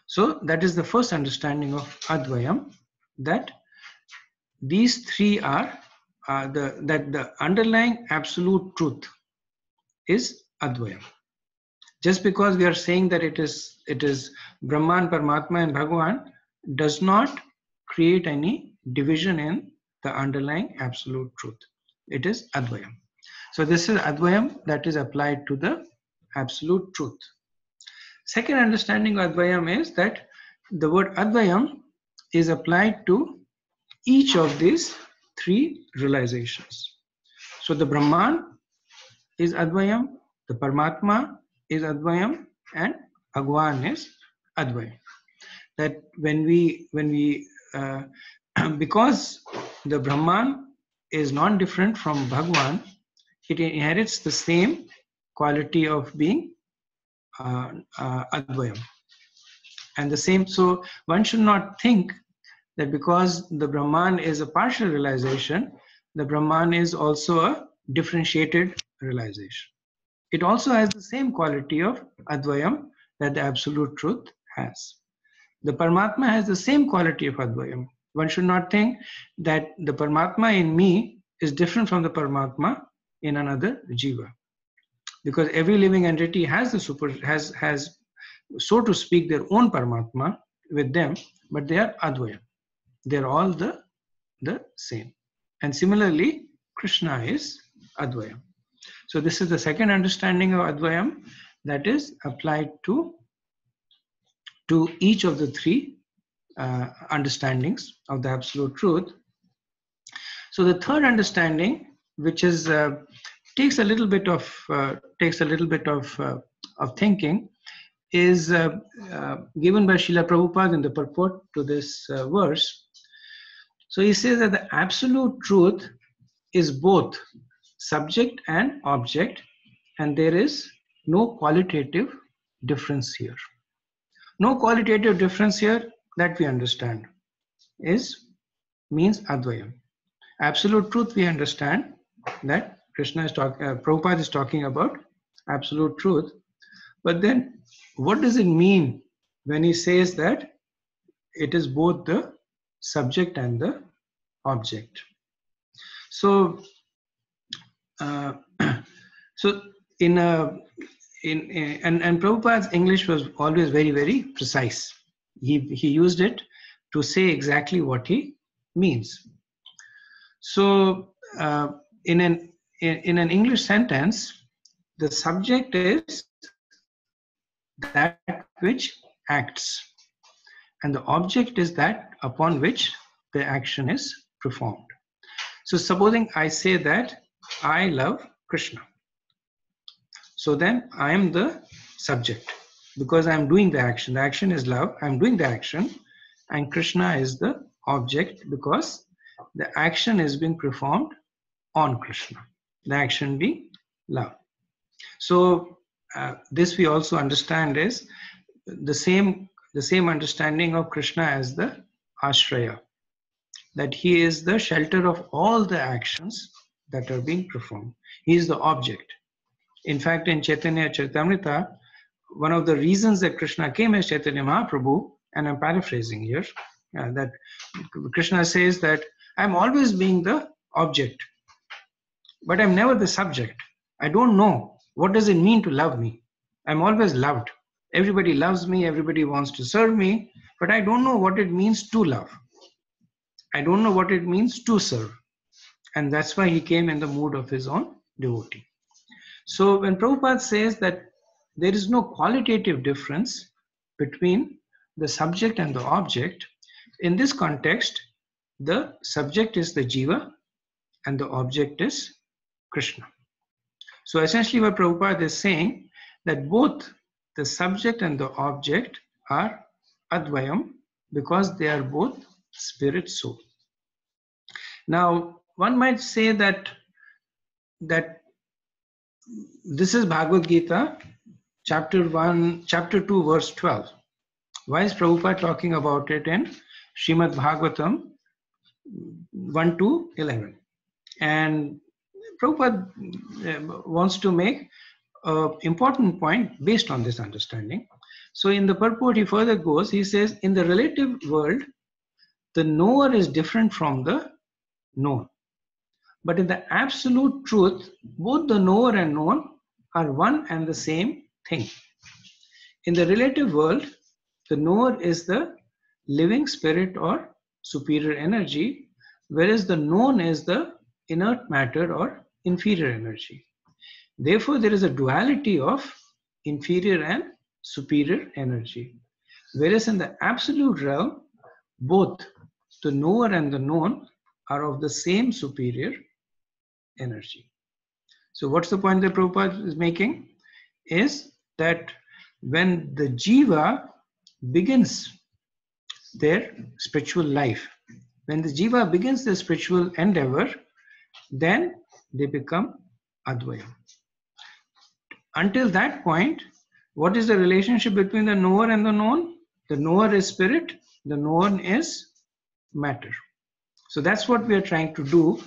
So that is the first understanding of Advayam, that these three are that the underlying absolute truth is Advayam. Just because we are saying that it is Brahman, Paramatma, and Bhagwan does not create any division in the underlying absolute truth. It is Advayam. So this is Advayam that is applied to the absolute truth. Second understanding of Advayam is that the word Advayam is applied to each of these three realizations. So the Brahman is Advayam, the Paramatma is Advayam, and Bhagwan is Advayam. That when we because the Brahman is not different from Bhagwan, it inherits the same quality of being Advayam. And the same, so one should not think that because the Brahman is a partial realization, the Brahman is also a differentiated realization. It also has the same quality of Advayam that the absolute truth has. The Paramatma has the same quality of Advayam. One should not think that the Paramatma in me is different from the Paramatma in another jiva. Because every living entity has has so to speak their own Paramatma with them, but they are Advaya. They're all the same. And similarly, Krishna is Advaya. So this is the second understanding of Advayam that is applied to each of the three understandings of the Absolute Truth. So the third understanding, which is takes a little bit of thinking, is given by Srila Prabhupada in the purport to this verse. So he says that the Absolute Truth is both subject and object, and there is no qualitative difference here. No qualitative difference here that we understand means Advayam. Absolute truth, we understand that Prabhupada is talking about absolute truth. But then what does it mean when he says that it is both the subject and the object? So, so and Prabhupada's English was always very, very precise. He used it to say exactly what he means. So in an English sentence, the subject is that which acts, and the object is that upon which the action is performed. So supposing I say that I love Krishna, so then I am the subject because I am doing the action. The action is love, I am doing the action, and Krishna is the object because the action is being performed on Krishna, the action being love. So this we also understand is the same understanding of Krishna as the Ashraya, that he is the shelter of all the actions that are being performed. He is the object. In fact, in Chaitanya Charitamrita, one of the reasons that Krishna came as Chaitanya Mahaprabhu, and I'm paraphrasing here, that Krishna says that I'm always being the object, but I'm never the subject. I don't know what does it mean to love me. I'm always loved. Everybody loves me, everybody wants to serve me, but I don't know what it means to love. I don't know what it means to serve. And that's why he came in the mood of his own devotee. So when Prabhupada says that there is no qualitative difference between the subject and the object, in this context, the subject is the jiva and the object is Krishna. So essentially what Prabhupada is saying that both the subject and the object are Advayam because they are both spirit soul. Now one might say that this is Bhagavad Gita, chapter 2, verse 12. Why is Prabhupada talking about it in Srimad Bhagavatam 1 to 11? And Prabhupada wants to make an important point based on this understanding. So in the purport he further goes, he says, in the relative world, the knower is different from the known. But in the absolute truth, both the knower and known are one and the same thing. In the relative world, the knower is the living spirit or superior energy, whereas the known is the inert matter or inferior energy. Therefore, there is a duality of inferior and superior energy. Whereas in the absolute realm, both the knower and the known are of the same superior energy. So what's the point that Prabhupada is making? Is that when the jiva begins their spiritual life, when the jiva begins their spiritual endeavor, then they become Advaya. Until that point, what is the relationship between the knower and the known? The knower is spirit, the known is matter. So that's what we are trying to do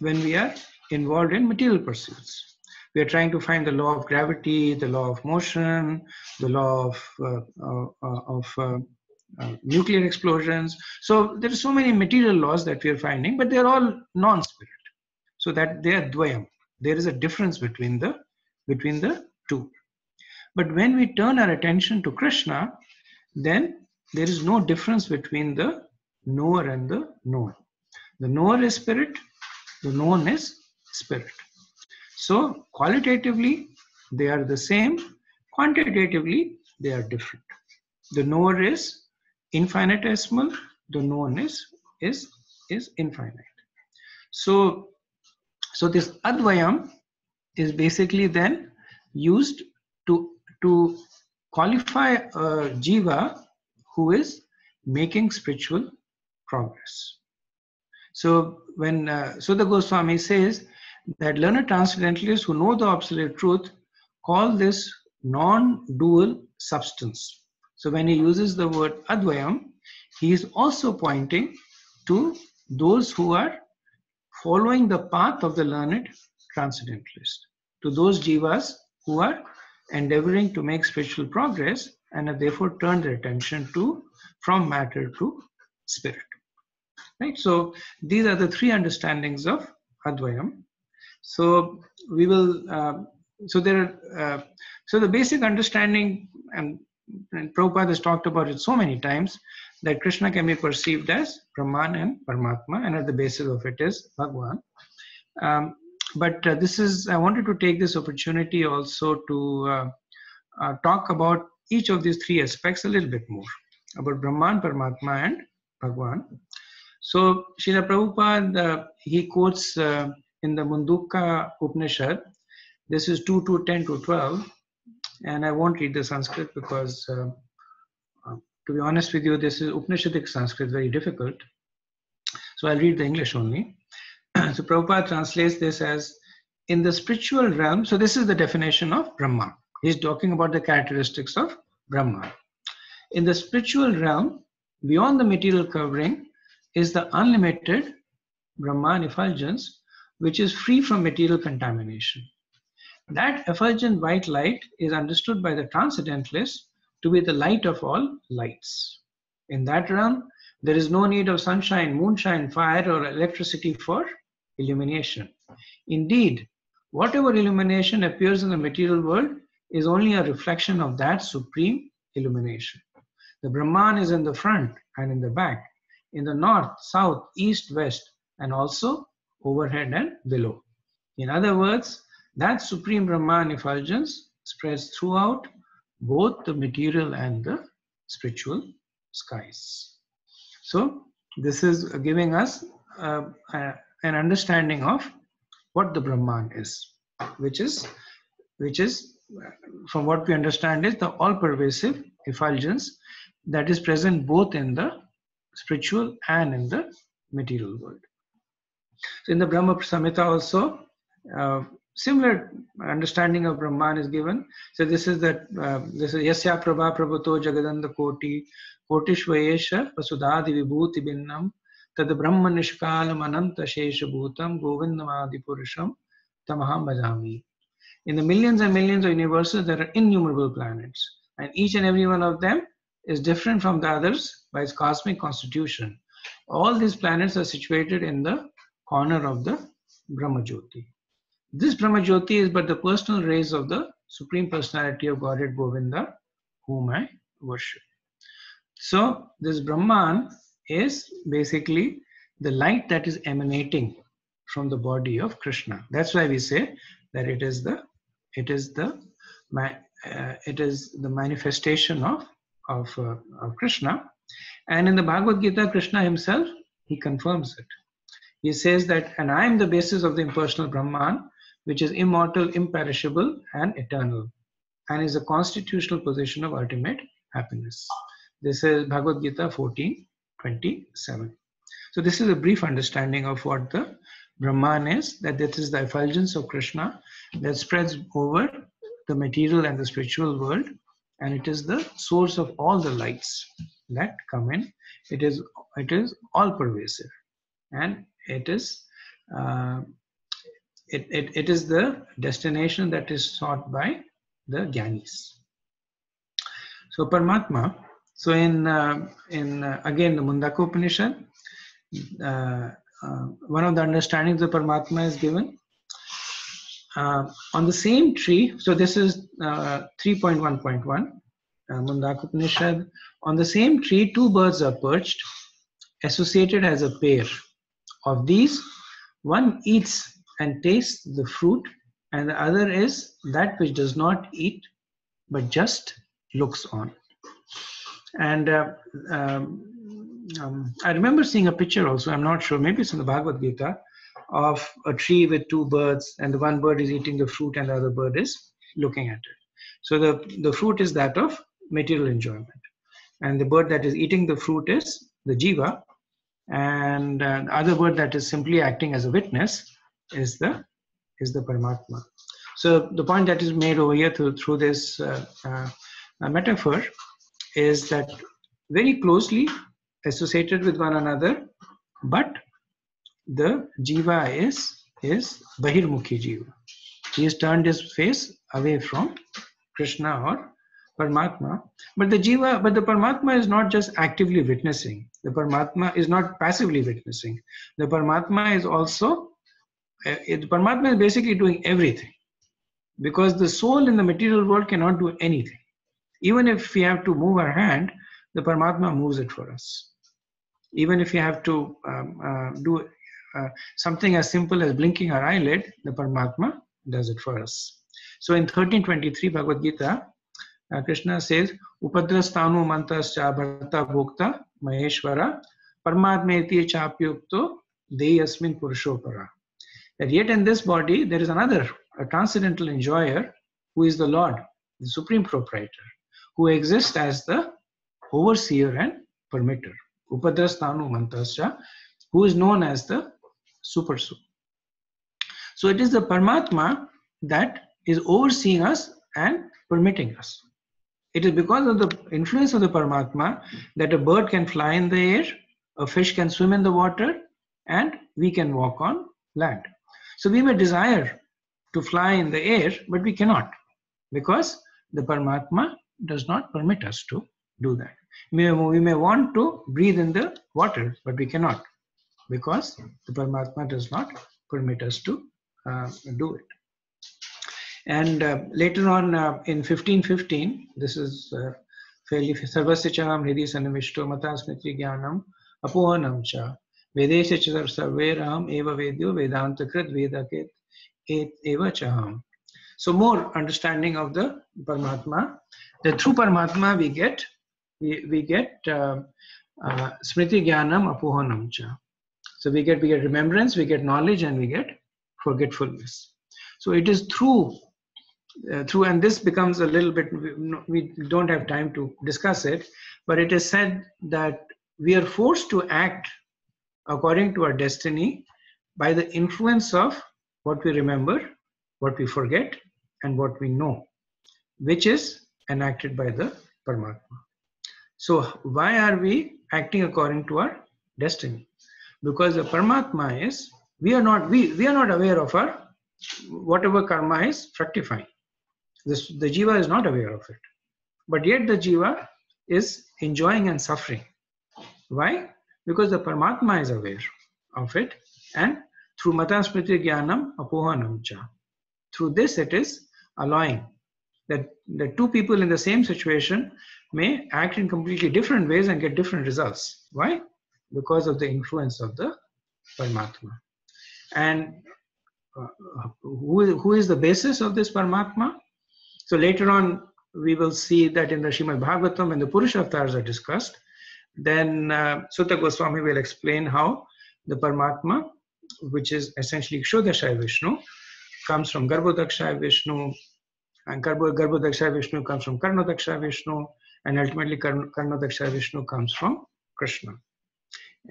when we are involved in material pursuits. We are trying to find the law of gravity, the law of motion, the law of nuclear explosions. So there are so many material laws that we are finding, but they are all non-spirit. So that they are dvayam. There is a difference between the two. But when we turn our attention to Krishna, then there is no difference between the knower and the known. The knower is spirit, the known is spirit. So qualitatively, they are the same. Quantitatively, they are different. The knower is infinitesimal, the known is infinite. So this advayam is basically then used to qualify a jiva who is making spiritual progress. So when Sudha Goswami says that learned transcendentalists who know the absolute truth call this non-dual substance. So when he uses the word advayam, he is also pointing to those who are following the path of the learned transcendentalist, to those jivas who are endeavoring to make spiritual progress and have therefore turned their attention from matter to spirit. Right? So these are the three understandings of Advayam. So we will. So the basic understanding, and Prabhupada has talked about it so many times, that Krishna can be perceived as Brahman and Paramatma, and at the basis of it is Bhagwan. But I wanted to take this opportunity also to talk about each of these three aspects a little bit more, about Brahman, Paramatma, and Bhagwan. So Srila Prabhupada, he quotes in the Mundaka Upanishad, this is 2:10 to 12, and I won't read the Sanskrit because, to be honest with you, this is Upanishadic Sanskrit, very difficult. So I'll read the English only. So Prabhupada translates this as, in the spiritual realm, so this is the definition of Brahma. He's talking about the characteristics of Brahma. In the spiritual realm, beyond the material covering, is the unlimited Brahman effulgence, which is free from material contamination. That effulgent white light is understood by the transcendentalists to be the light of all lights. In that realm, there is no need of sunshine, moonshine, fire, or electricity for illumination. Indeed, whatever illumination appears in the material world is only a reflection of that supreme illumination. The Brahman is in the front and in the back, in the north, south, east, west, and also overhead and below. In other words, that supreme Brahman effulgence spreads throughout both the material and the spiritual skies. So this is giving us an understanding of what the Brahman is, which is from what we understand is the all-pervasive effulgence that is present both in the spiritual and in the material world. So in the Brahma Samhita also, similar understanding of Brahman is given. So this is Yasya Prabha Prabhuto Jagadanda Koti Kotishvayesha Vasudadi Vibhuti Binnam Tad Brahma Nishkalam Ananta Shesha Bhutam Govindamadi Purusham Tamaham Bhajami. In the millions and millions of universes, there are innumerable planets, and each and every one of them is different from the others by its cosmic constitution. All these planets are situated in the corner of the Brahma Jyoti. This Brahma Jyoti is but the personal rays of the Supreme Personality of Godhead Govinda, whom I worship. So this Brahman is basically the light that is emanating from the body of Krishna. That's why we say that it is the manifestation of Krishna. And in the Bhagavad Gita, Krishna himself, he confirms it. He says that, and I am the basis of the impersonal Brahman, which is immortal, imperishable, and eternal, and is a constitutional position of ultimate happiness. This is Bhagavad Gita 14:27. So this is a brief understanding of what the Brahman is, that this is the effulgence of Krishna that spreads over the material and the spiritual world, and it is the source of all the lights that come in. It is all pervasive, and it is the destination that is sought by the Gyanis. So Paramatma So in again the Mundaka Upanishad, one of the understandings of Paramatma is given on the same tree. So this is 3.1.1 Mundaka Upanishad. On the same tree, two birds are perched, associated as a pair. Of these, one eats and tastes the fruit, and the other is that which does not eat but just looks on. And I remember seeing a picture also, I'm not sure, maybe it's in the Bhagavad Gita, of a tree with two birds, and the one bird is eating the fruit and the other bird is looking at it. So the fruit is that of material enjoyment, and the bird that is eating the fruit is the jiva, and the other bird that is simply acting as a witness is the Paramatma. So the point that is made over here through this metaphor is that very closely associated with one another, but the jiva is Bahirmukhi jiva. He has turned his face away from Krishna or Paramatma. But the Paramatma is not just actively witnessing. The Paramatma is not passively witnessing. The Paramatma is also, the Paramatma is basically doing everything. Because the soul in the material world cannot do anything. Even if we have to move our hand, the Paramatma moves it for us. Even if we have to do something as simple as blinking our eyelid, the Paramatma does it for us. So in 1323 Bhagavad Gita, Krishna says, Upadrastanu mantascha bharta bhokta maheshwara paramatmeti chapyukto deyasmin purushopara. That yet in this body there is another, a transcendental enjoyer, who is the Lord, the supreme proprietor, who exists as the overseer and permitter. Upadrastanu mantascha, who is known as the super soul. So it is the Paramatma that is overseeing us and permitting us. It is because of the influence of the Paramatma that a bird can fly in the air, a fish can swim in the water, and we can walk on land. So we may desire to fly in the air, but we cannot, because the Paramatma does not permit us to do that. We may want to breathe in the water, but we cannot, because the Paramatma does not permit us to do it. And later on in 1515, this is fairly Sarvasya Chaham Hridhi Sanavishto Mata Smriti Jnanam Apohanam Cha Vedesya Char Sarveram Eva Vedyo Vedanta Krit Vedaket Et Eva Chaham. So more understanding of the Paramatma. That through Paramatma we get Smriti Jnanam Apohanam Cha. So we get remembrance, we get knowledge, and we get forgetfulness. So it is through, and this becomes a little bit, we don't have time to discuss it, but it is said that we are forced to act according to our destiny by the influence of what we remember, what we forget, and what we know, which is enacted by the Paramatma. So why are we acting according to our destiny? Because the Paramatma is, we are not aware of our whatever karma is fructifying. The jiva is not aware of it, but yet the jiva is enjoying and suffering. Why? Because the Paramatma is aware of it, and through Mata Smriti Jnanam Apohanam Cha. Through this it is allowing that the two people in the same situation may act in completely different ways and get different results. Why? Because of the influence of the Paramatma. And who is the basis of this Paramatma? So later on, we will see that in the Srimad Bhagavatam, when the Purusha avatars are discussed, then Sutta Goswami will explain how the Paramatma, which is essentially Kshodashaya Vishnu, comes from Garbhodakshaya Vishnu, and Garbhodakshaya Vishnu comes from Karnodakshaya Vishnu, and ultimately Karnodakshaya Vishnu comes from Krishna.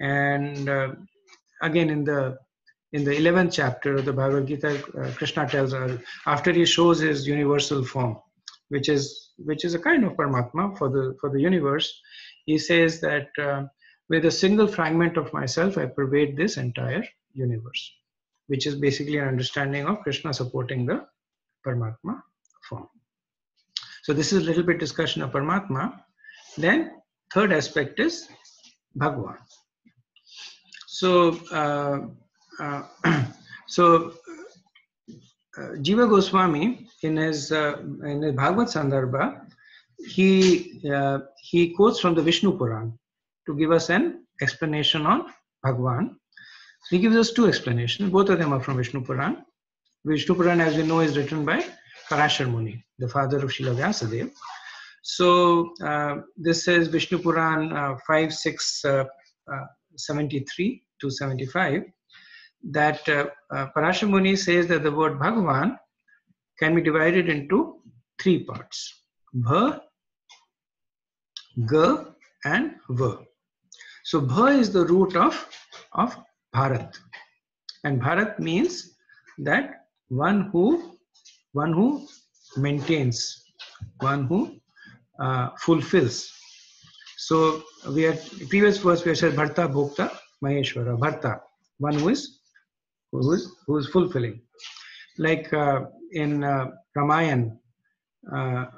And again, in the 11th chapter of the Bhagavad Gita, Krishna tells us, after he shows his universal form, which is a kind of Paramatma for the universe, he says that with a single fragment of myself, I pervade this entire universe, which is basically an understanding of Krishna supporting the Paramatma form. So this is a little bit discussion of Paramatma. Then third aspect is Bhagwan. So, Jiva Goswami in his Bhagavad Sandarbha, he quotes from the Vishnu Puran to give us an explanation on Bhagwan. He gives us two explanations. Both of them are from Vishnu Puran. Vishnu Puran, as we know, is written by Parashar Muni, the father of Srila Vyasadeva. So this is Vishnu Puran 5.6.73 to 75. That Parashar Muni says that the word Bhagavan can be divided into three parts: Bha, Ga, and Va. So Bha is the root of Bharat, and Bharat means that one who maintains, one who fulfills. So we had previous verse we said Bharta Bhokta Maheshwara. Bharta, one who is fulfilling. Like in Ramayana,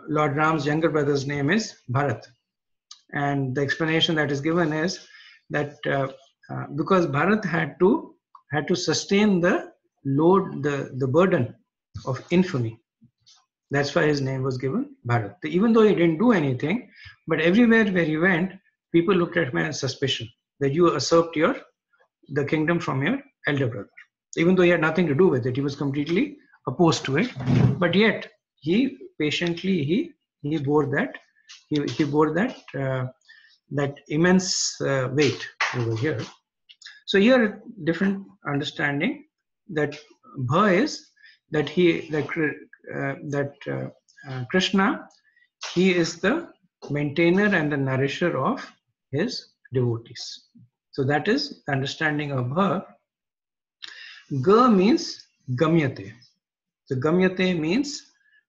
Lord Ram's younger brother's name is Bharat, and the explanation that is given is that because Bharat had to sustain the load, the burden of infamy. That's why his name was given Bharat. Even though he didn't do anything, but everywhere where he went, people looked at him as suspicion that you usurped the kingdom from your elder brother. Even though he had nothing to do with it, he was completely opposed to it. But yet he patiently he bore that that immense weight over here. So here different understanding that Bha is that Krishna, he is the maintainer and the nourisher of his devotees. So that is the understanding of Bha. Ga means Gamyate. So Gamyate means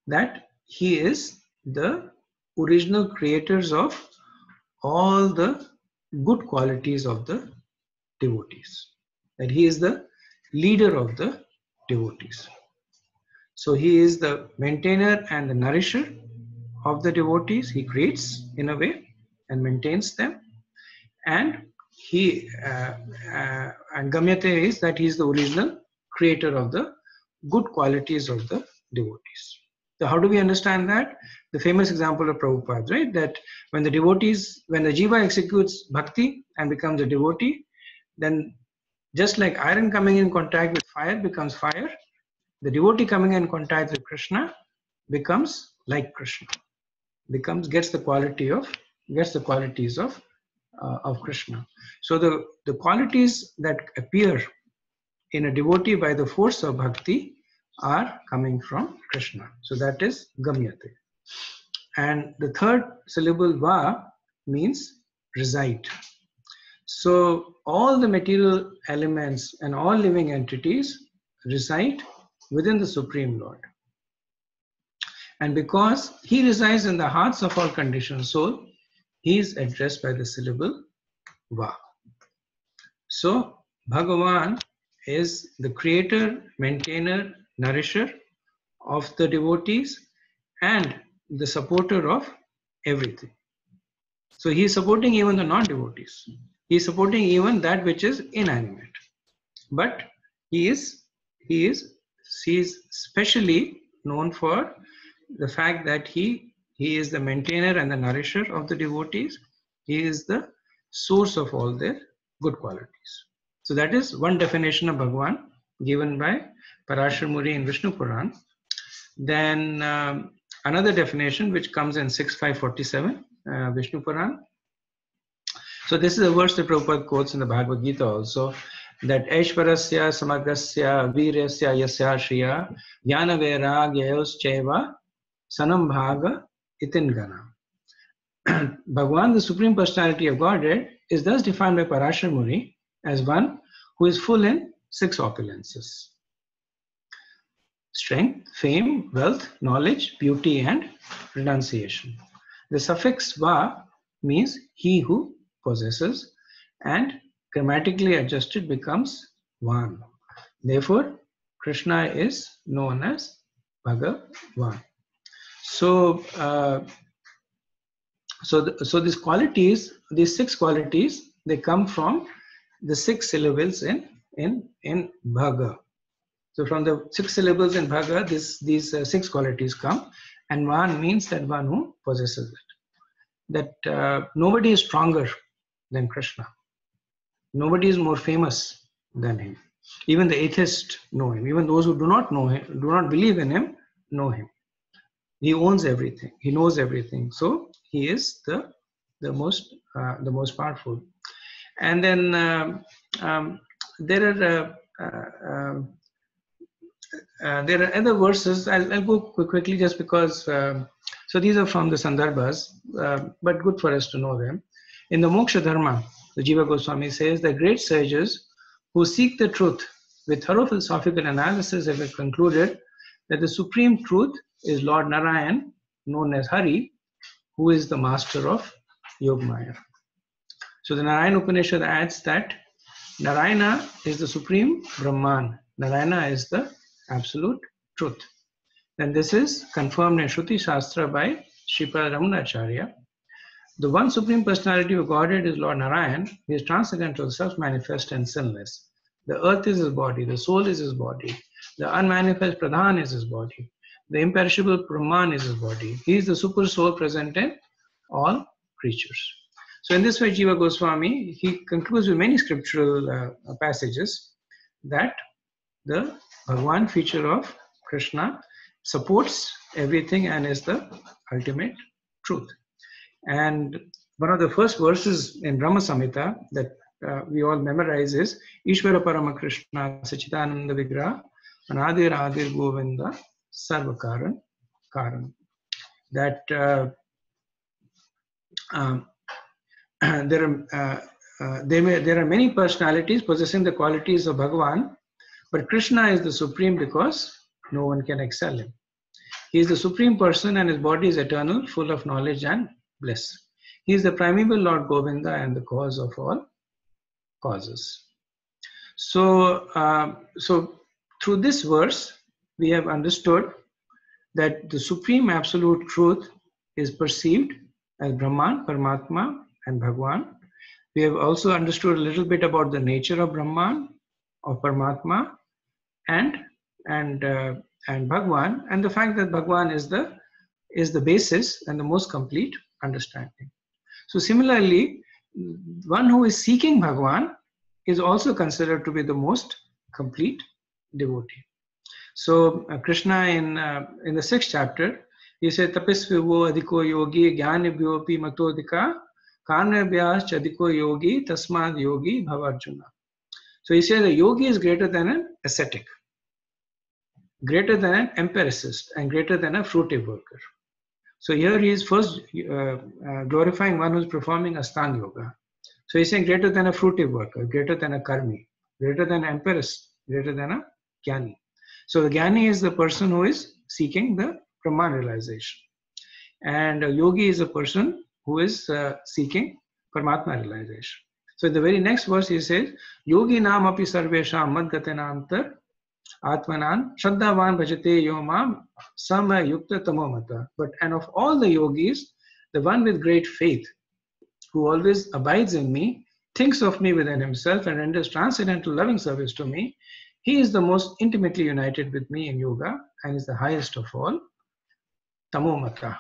that he is the original creators of all the good qualities of the devotees. That he is the leader of the devotees. So he is the maintainer and the nourisher of the devotees. He creates in a way and maintains them. And and Gamyate is that he is the original creator of the good qualities of the devotees. So how do we understand that? The famous example of Prabhupada, right? That when the jiva executes bhakti and becomes a devotee, then just like iron coming in contact with fire becomes fire, the devotee coming in contact with Krishna becomes like Krishna, gets the qualities of Krishna. So the qualities that appear in a devotee by the force of bhakti are coming from Krishna. So that is Gamyate. And the third syllable Va means reside. So all the material elements and all living entities reside within the Supreme Lord. And because he resides in the hearts of all conditioned soul, he is addressed by the syllable Va. So Bhagavan is the creator, maintainer, nourisher of the devotees and the supporter of everything. So he is supporting even the non-devotees. He is supporting even that which is inanimate. But he is specially known for the fact that he is the maintainer and the nourisher of the devotees. He is the source of all their good qualities. So that is one definition of Bhagavan given by Parashar Muni in Vishnu Puran. Then another definition which comes in 6.547 Vishnu Puran. So this is a verse that Prabhupada quotes in the Bhagavad Gita also, that Aishwarasya Samagrasya Virasya Yasya Shriya Jnana Vairagyayos Cheva Sanam Bhaga Itingana. Bhagavan, the Supreme Personality of Godhead, is thus defined by Parashar Muni as one who is full in 6 opulences: strength, fame, wealth, knowledge, beauty, and renunciation. The suffix va means he who possesses, and grammatically adjusted becomes Van. Therefore, Krishna is known as Bhagavan. So, So these qualities, these 6 qualities, they come from the 6 syllables in Bhaga. So from the 6 syllables in Bhaga, these 6 qualities come, and one means that one who possesses it. That nobody is stronger than Krishna. Nobody is more famous than him. Even the atheists know him. Even those who do not know him, do not believe in him, know him. He owns everything. He knows everything. So he is the most powerful. And then there are other verses. I'll go quickly just because. So these are from the Sandarbhas, but good for us to know them. In the Moksha Dharma, the Jiva Goswami says the great sages who seek the truth with thorough philosophical analysis have concluded that the supreme truth is Lord Narayan, known as Hari, who is the master of Yogamaya. So the Narayana Upanishad adds that Narayana is the supreme Brahman. Narayana is the absolute truth. And this is confirmed in Shruti Shastra by Sripad Ramanacharya. The one supreme personality of Godhead is Lord Narayan. He is transcendental, self-manifest and sinless. The earth is his body, the soul is his body, the unmanifest Pradhan is his body, the imperishable Brahman is his body. He is the super soul present in all creatures. So in this way, Jiva Goswami, he concludes with many scriptural passages that the Bhagwan feature of Krishna supports everything and is the ultimate truth. And one of the first verses in Brahma Samhita that we all memorize is Ishvara Parama Krishna Sachidananda Vigraha Anadir Adir Govinda Sarvakaran Karan. That there are many personalities possessing the qualities of Bhagavan, but Krishna is the supreme because no one can excel him. He is the supreme person and his body is eternal, full of knowledge and bliss. He is the primeval Lord Govinda and the cause of all causes. So through this verse, we have understood that the supreme absolute truth is perceived as Brahman, Paramatma, and Bhagwan. We have also understood a little bit about the nature of Brahman, of Paramatma, and Bhagwan, and the fact that Bhagwan is the basis and the most complete understanding. So similarly, one who is seeking Bhagwan is also considered to be the most complete devotee. So Krishna in the 6th chapter, he said, Tapisvivo adhiko yogi jnanibhyopi matodika karnabhyas chadiko yogi tasmad yogi bhavarjuna. So he said a yogi is greater than an ascetic, greater than an empiricist, and greater than a fruitive worker. So here he is first glorifying one who is performing Ashtanga Yoga. So he's saying greater than a fruitive worker, greater than a karmi, greater than an empiricist, greater than a jnani. So the jnani is the person who is seeking the Brahman realization. And a yogi is a person who is seeking Paramatma realization. So in the very next verse he says, Yogi nam api sarvesham madgatenantar Atmanan Shraddhavan Bhajate Yomam Sama Yukta Tamomata. But and of all the yogis, the one with great faith, who always abides in me, thinks of me within himself, and renders transcendental loving service to me, he is the most intimately united with me in yoga and is the highest of all. Tamomata.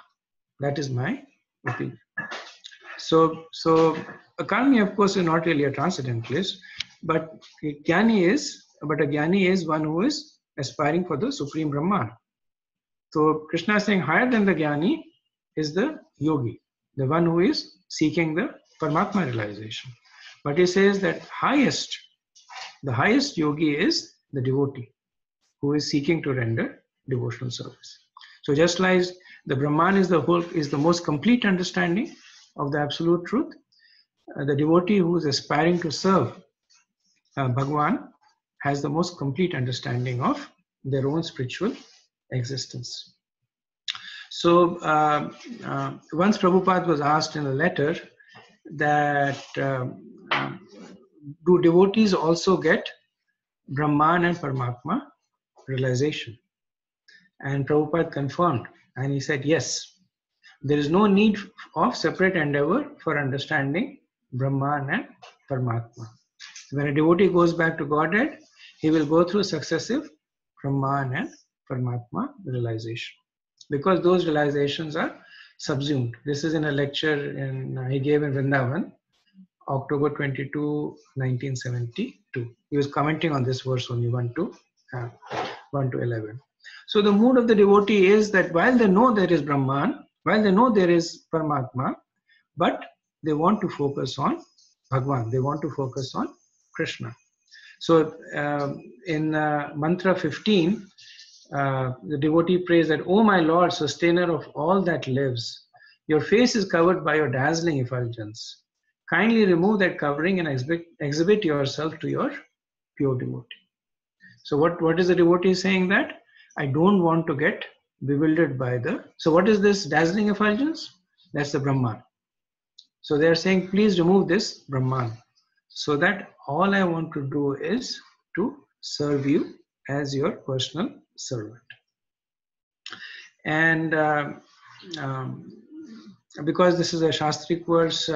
That is my opinion. So a karmi, of course, is not really a transcendentalist, but a jnani is one who is aspiring for the supreme Brahman. So Krishna is saying higher than the jnani is the yogi, the one who is seeking the Paramatma realization. But he says that the highest yogi is the devotee who is seeking to render devotional service. So just like the Brahman is the most complete understanding of the absolute truth, the devotee who is aspiring to serve Bhagwan has the most complete understanding of their own spiritual existence. So once Prabhupada was asked in a letter that do devotees also get Brahman and Paramatma realization? And Prabhupada confirmed, and he said yes. There is no need of separate endeavor for understanding Brahman and Paramatma. When a devotee goes back to Godhead, he will go through successive Brahman and Paramatma realization, because those realizations are subsumed. This is in a lecture he gave in Vrindavan, October 22, 1972. He was commenting on this verse only 1 to 11. So the mood of the devotee is that while they know there is Brahman, while they know there is Paramatma, but they want to focus on Bhagwan, they want to focus on Krishna. So in mantra 15, the devotee prays that, "O my Lord, sustainer of all that lives, your face is covered by your dazzling effulgence. Kindly remove that covering and exhibit yourself to your pure devotee." So what is the devotee saying? That I don't want to get bewildered by the... So what is this dazzling effulgence? That's the Brahman. So they are saying, please remove this Brahman, so that all I want to do is to serve you as your personal servant. And because this is a Shastric verse,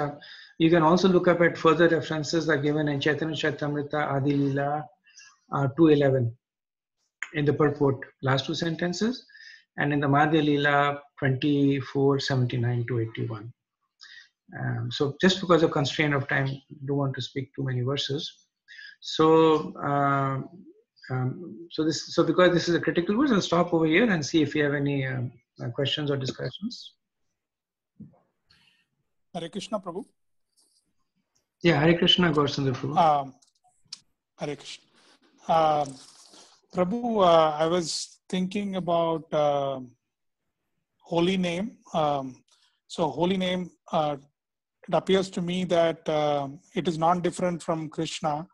you can also look up at further references that are given in Chaitanya Charitamrita Adi Leela 2:11 in the purport, last two sentences, and in the Madhya Leela 24:79 to 81. So just because of constraint of time, I don't want to speak too many verses. So because this is a critical verse, I'll stop over here and see if you have any questions or discussions. Hare Krishna, Prabhu. Yeah, Hare Krishna, Gaurasundar Prabhu. Hare Krishna. Prabhu, I was thinking about holy name. So holy name, it appears to me that it is not different from Krishna,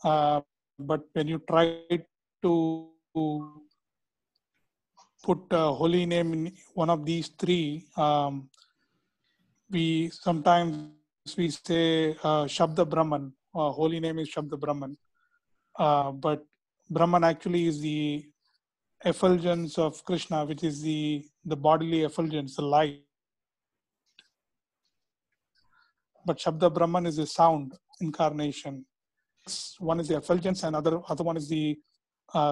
but when you try to put holy name in one of these three, we sometimes say Shabda Brahman. Holy name is Shabda Brahman, but Brahman actually is the effulgence of Krishna, which is the bodily effulgence, the light. But Shabda Brahman is the sound incarnation. One is the effulgence, and other one is the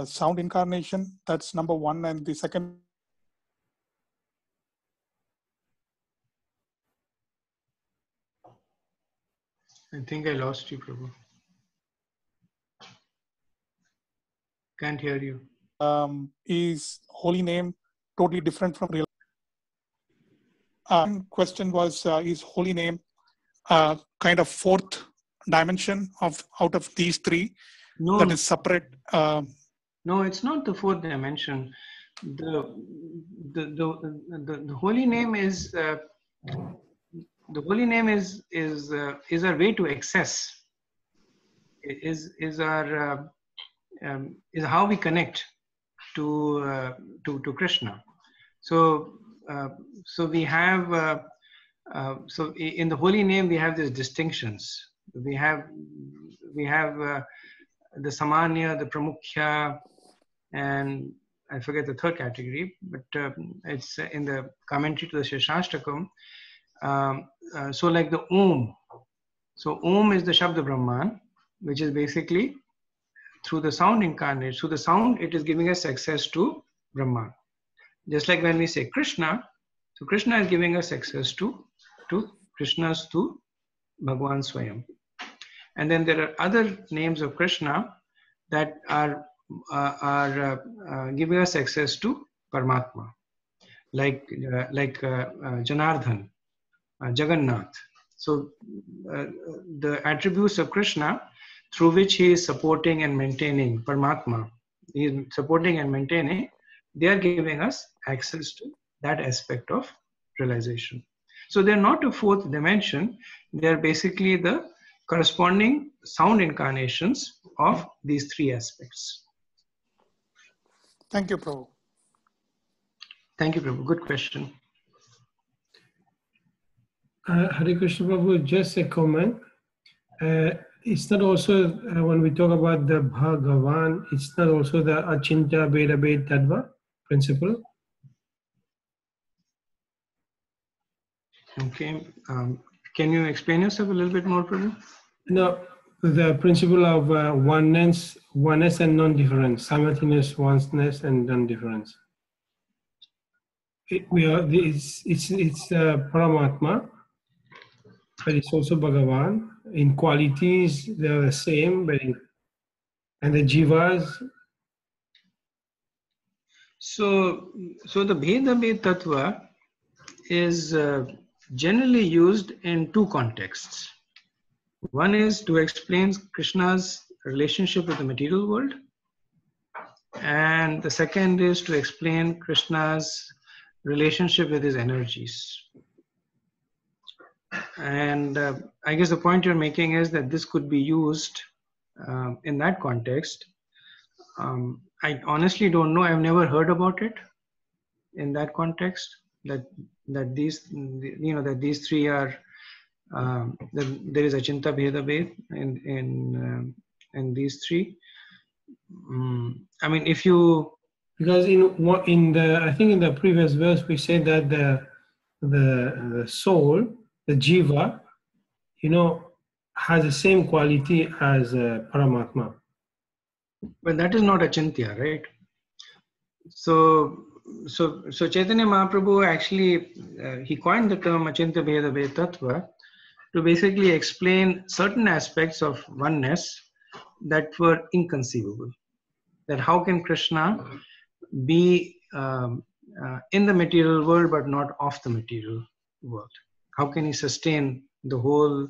sound incarnation. That's number one. And the second, I think I lost you, Prabhu. Can't hear you. Is holy name totally different from real? Question was, is holy name kind of fourth dimension out of these three? No, that is separate? No, it's not the fourth dimension. The holy name is the holy name is our way to access. Is our is how we connect to Krishna. So we have so in the holy name we have these distinctions. We have the Samanya, the Pramukhya, and I forget the third category, but it's in the commentary to the Shashtakam. So like the Om. So Om is the Shabda Brahman, which is basically through the sound incarnate. Through the sound, it is giving us access to Brahman. Just like when we say Krishna, so Krishna is giving us access to Krishna's to Bhagwan Swayam. And then there are other names of Krishna that are giving us access to Paramatma, like Janardhan, Jagannath. So the attributes of Krishna through which he is supporting and maintaining Paramatma, he is supporting and maintaining, they are giving us access to that aspect of realization. So they're not a fourth dimension, they're basically the corresponding sound incarnations of these three aspects. Thank you, Prabhu. Thank you, Prabhu. Good question. Hare Krishna Prabhu, just a comment. It's not also, when we talk about the Bhagavan, it's not also the Achinta Bheda Bhed Tattva principle? Okay. Can you explain yourself a little bit more, Prabhu? No, the principle of oneness and non-difference, simultaneous oneness and non-difference. It's Paramatma, but it's also Bhagavan. In qualities, they're the same, but and the jivas. So the Bheda Bhed Tattva is generally used in two contexts. One is to explain Krishna's relationship with the material world, and the second is to explain Krishna's relationship with his energies. And I guess the point you're making is that this could be used in that context. I honestly don't know. I've never heard about it in that context. That these that these three are that there is Achinta Bheda Bhed in these three. I mean, if you Because I think in the previous verse we said that the soul, the jiva, has the same quality as Paramatma. but that is not Achintya, right? So Chaitanya Mahaprabhu actually he coined the term Achintya Bheda Bhed Tattva to basically explain certain aspects of oneness that were inconceivable. That how can Krishna be in the material world but not of the material world? How can he sustain the whole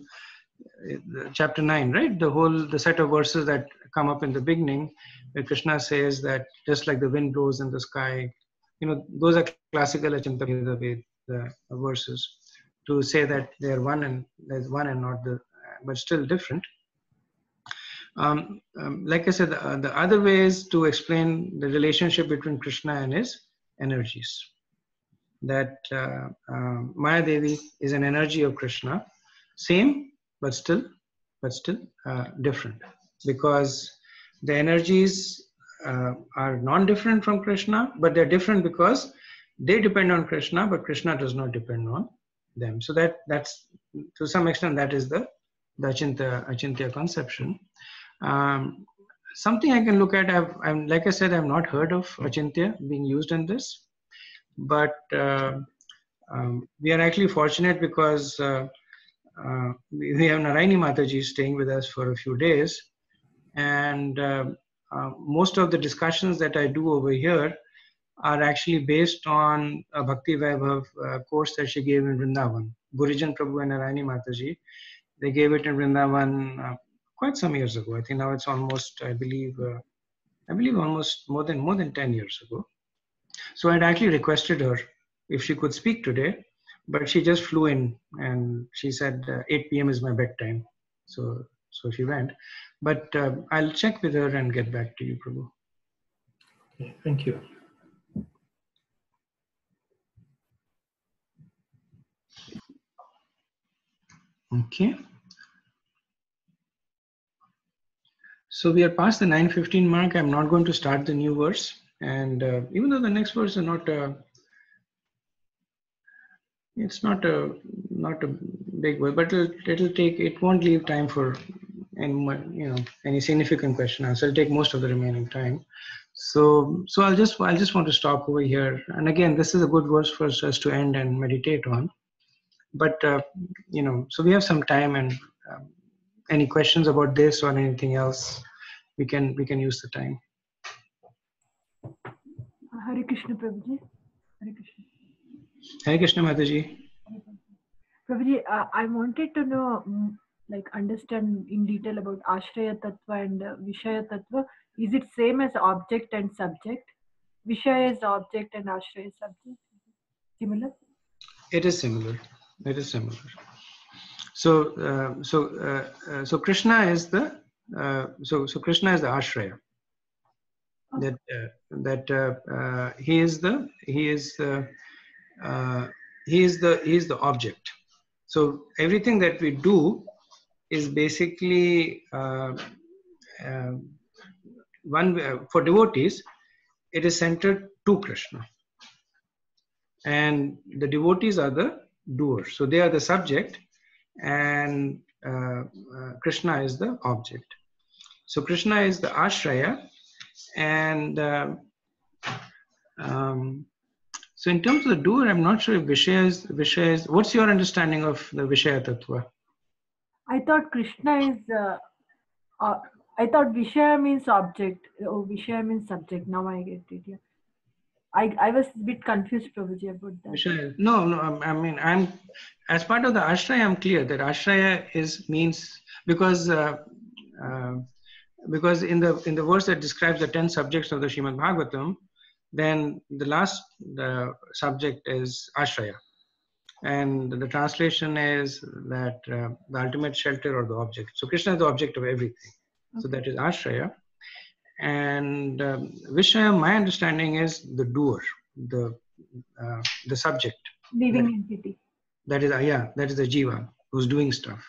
chapter 9, right? The set of verses that come up in the beginning, where Krishna says that just like the wind blows in the sky, those are classical Achinta Bheda Bhed verses to say that they are one and there's one and not but still different. Like I said, the other way is to explain the relationship between Krishna and his energies. That Maya Devi is an energy of Krishna, same but still different, because the energies are non-different from Krishna, but they're different because they depend on Krishna, but Krishna does not depend on them. So that's to some extent that is the Achintya conception. Something I can look at. I'm like I said, I've not heard of Achintya being used in this, but we are actually fortunate because we have Narayani Mataji staying with us for a few days, and most of the discussions that I do over here are actually based on a Bhakti Vaibhav course that she gave in Vrindavan. Gurijan Prabhu and Narayani Mataji, they gave it in Vrindavan quite some years ago. I think now it's almost, I believe almost more than 10 years ago. So I'd actually requested her if she could speak today, but she just flew in and she said 8 p.m. is my bedtime. So she went. But I'll check with her and get back to you, Prabhu. Okay, thank you. Okay. So we are past the 9:15 mark. I'm not going to start the new verse. And even though the next verse is not it's not a big word, but it won't leave time for any significant question answer. It'll take most of the remaining time. So I'll just want to stop over here. And again, this is a good verse for us to end and meditate on. But so we have some time, and any questions about this or anything else, we can use the time. Hare Krishna, Prabhuji. Hare Krishna. Hare Krishna, Mataji. Prabhuji, I wanted to know, understand in detail about Ashraya Tattva and Vishaya Tattva. Is it same as object and subject? Vishaya is object and Ashraya is subject. Similar? It is similar. So Krishna is the Krishna is the Ashraya. Oh. He is the object. So everything that we do is basically for devotees, it is centered to Krishna, and the devotees are the doer. So they are the subject, and Krishna is the object. So Krishna is the ashraya, and so in terms of the doer, I'm not sure if Vishaya is. What's your understanding of the Vishaya Tattva? I thought Krishna is. I thought Vishaya means object. Oh, Vishaya means subject. Now I get it. Yeah. I was a bit confused, Prabhuji, about that. Vishaya. No. I mean, I'm as part of the ashraya. I'm clear that ashraya means because in the verse that describes the 10 subjects of the Srimad Bhagavatam, then the last subject is ashraya, and the translation is that the ultimate shelter or the object. So Krishna is the object of everything. So that is ashraya. And Vishaya, my understanding, is the doer, the subject. Living entity. That is the jiva who's doing stuff.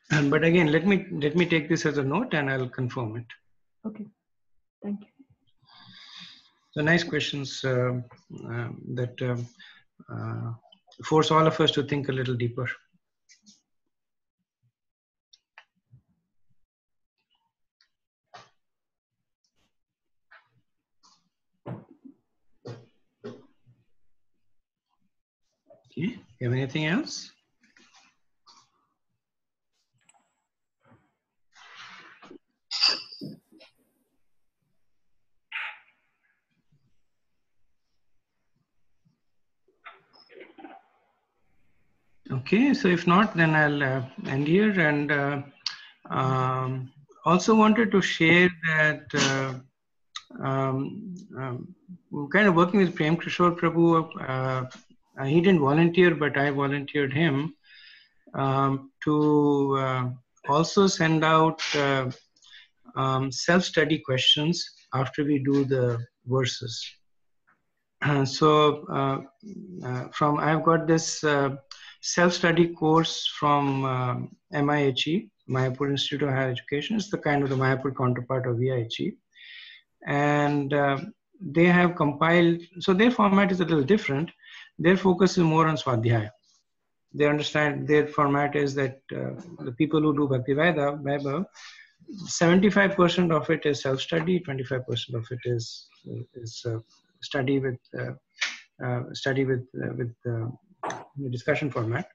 But again, let me take this as a note, and I'll confirm it. Okay, thank you. So nice questions that force all of us to think a little deeper. Okay, you have anything else? Okay, so if not, then I'll end here. And also wanted to share that kind of working with Prem Kishore Prabhu, he didn't volunteer, but I volunteered him to also send out self-study questions after we do the verses. So I've got this self-study course from MIHE, Mayapur Institute of Higher Education. It's the kind of the Mayapur counterpart of VIHE. And they have compiled, so their format is a little different. Their focus is more on Swadhyaya. They understand their format is that the people who do Bhakti Vaibhav, 75% of it is self-study, 25% of it is study with discussion format.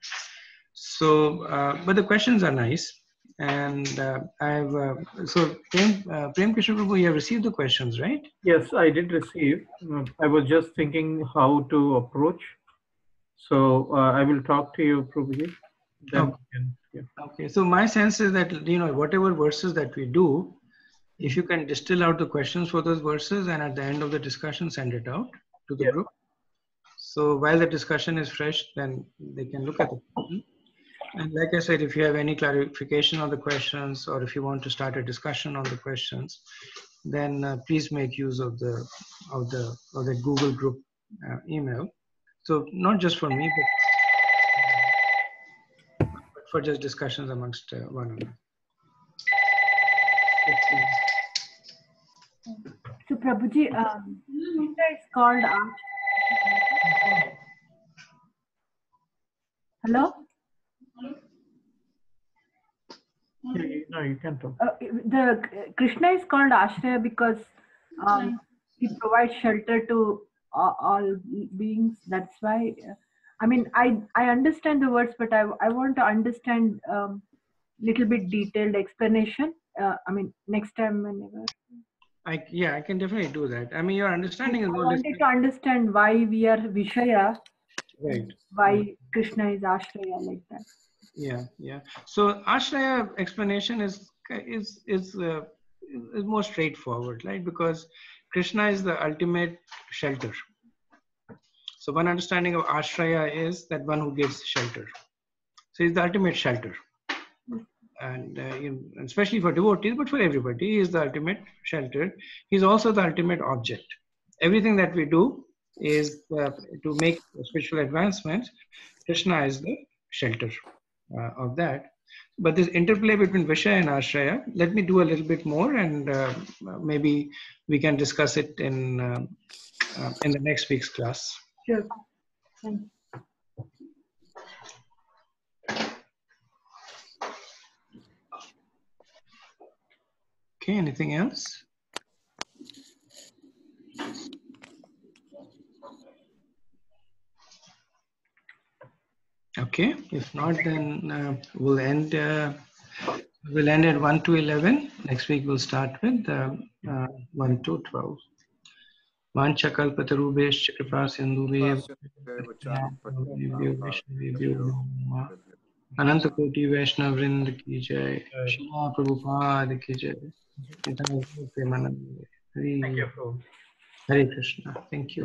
So, but the questions are nice, and I've so Prem Kishore Prabhu, you have received the questions, right? Yes, I did receive. I was just thinking how to approach. So I will talk to you, Prabhuji. Then, yeah. Okay, so my sense is that, whatever verses that we do, if you can distill out the questions for those verses, and at the end of the discussion, send it out to the group. So while the discussion is fresh, then they can look at the question. And like I said, if you have any clarification on the questions, or if you want to start a discussion on the questions, then please make use of the Google group email. So not just for me, but for just discussions amongst one another. So Prabhuji, it's called Hello? No, you can talk. The Krishna is called Ashraya because he provides shelter to all beings. That's why. I mean, I understand the words, but I want to understand little bit detailed explanation. I mean, next time whenever. I can definitely do that. I mean, your understanding is I more. wanted to understand why we are Vishaya. Right. Why Krishna is Ashraya like that. Yeah. So Ashraya explanation is more straightforward, right? Because Krishna is the ultimate shelter. So one understanding of Ashraya is that one who gives shelter. So he's the ultimate shelter. And especially for devotees, but for everybody, he is the ultimate shelter. He's also the ultimate object. Everything that we do is to make spiritual advancements. Krishna is the shelter of that. But this interplay between Vishaya and Ashraya, let me do a little bit more, and maybe we can discuss it in the next week's class. Sure. Thank you. Okay, anything else? Okay, if not, then we'll end at 1 to 11. Next week we'll start with 1 to 12. Vanchakalpatarubhescha kripa sindhubhyo Vaishnavebhyo namo namaः. अनंत कोटि वैष्णव वृंद की जय, शिला प्रभुपाद की जय, Premanand Hari Thank you, Prabhu. Hare Krishna. Thank you.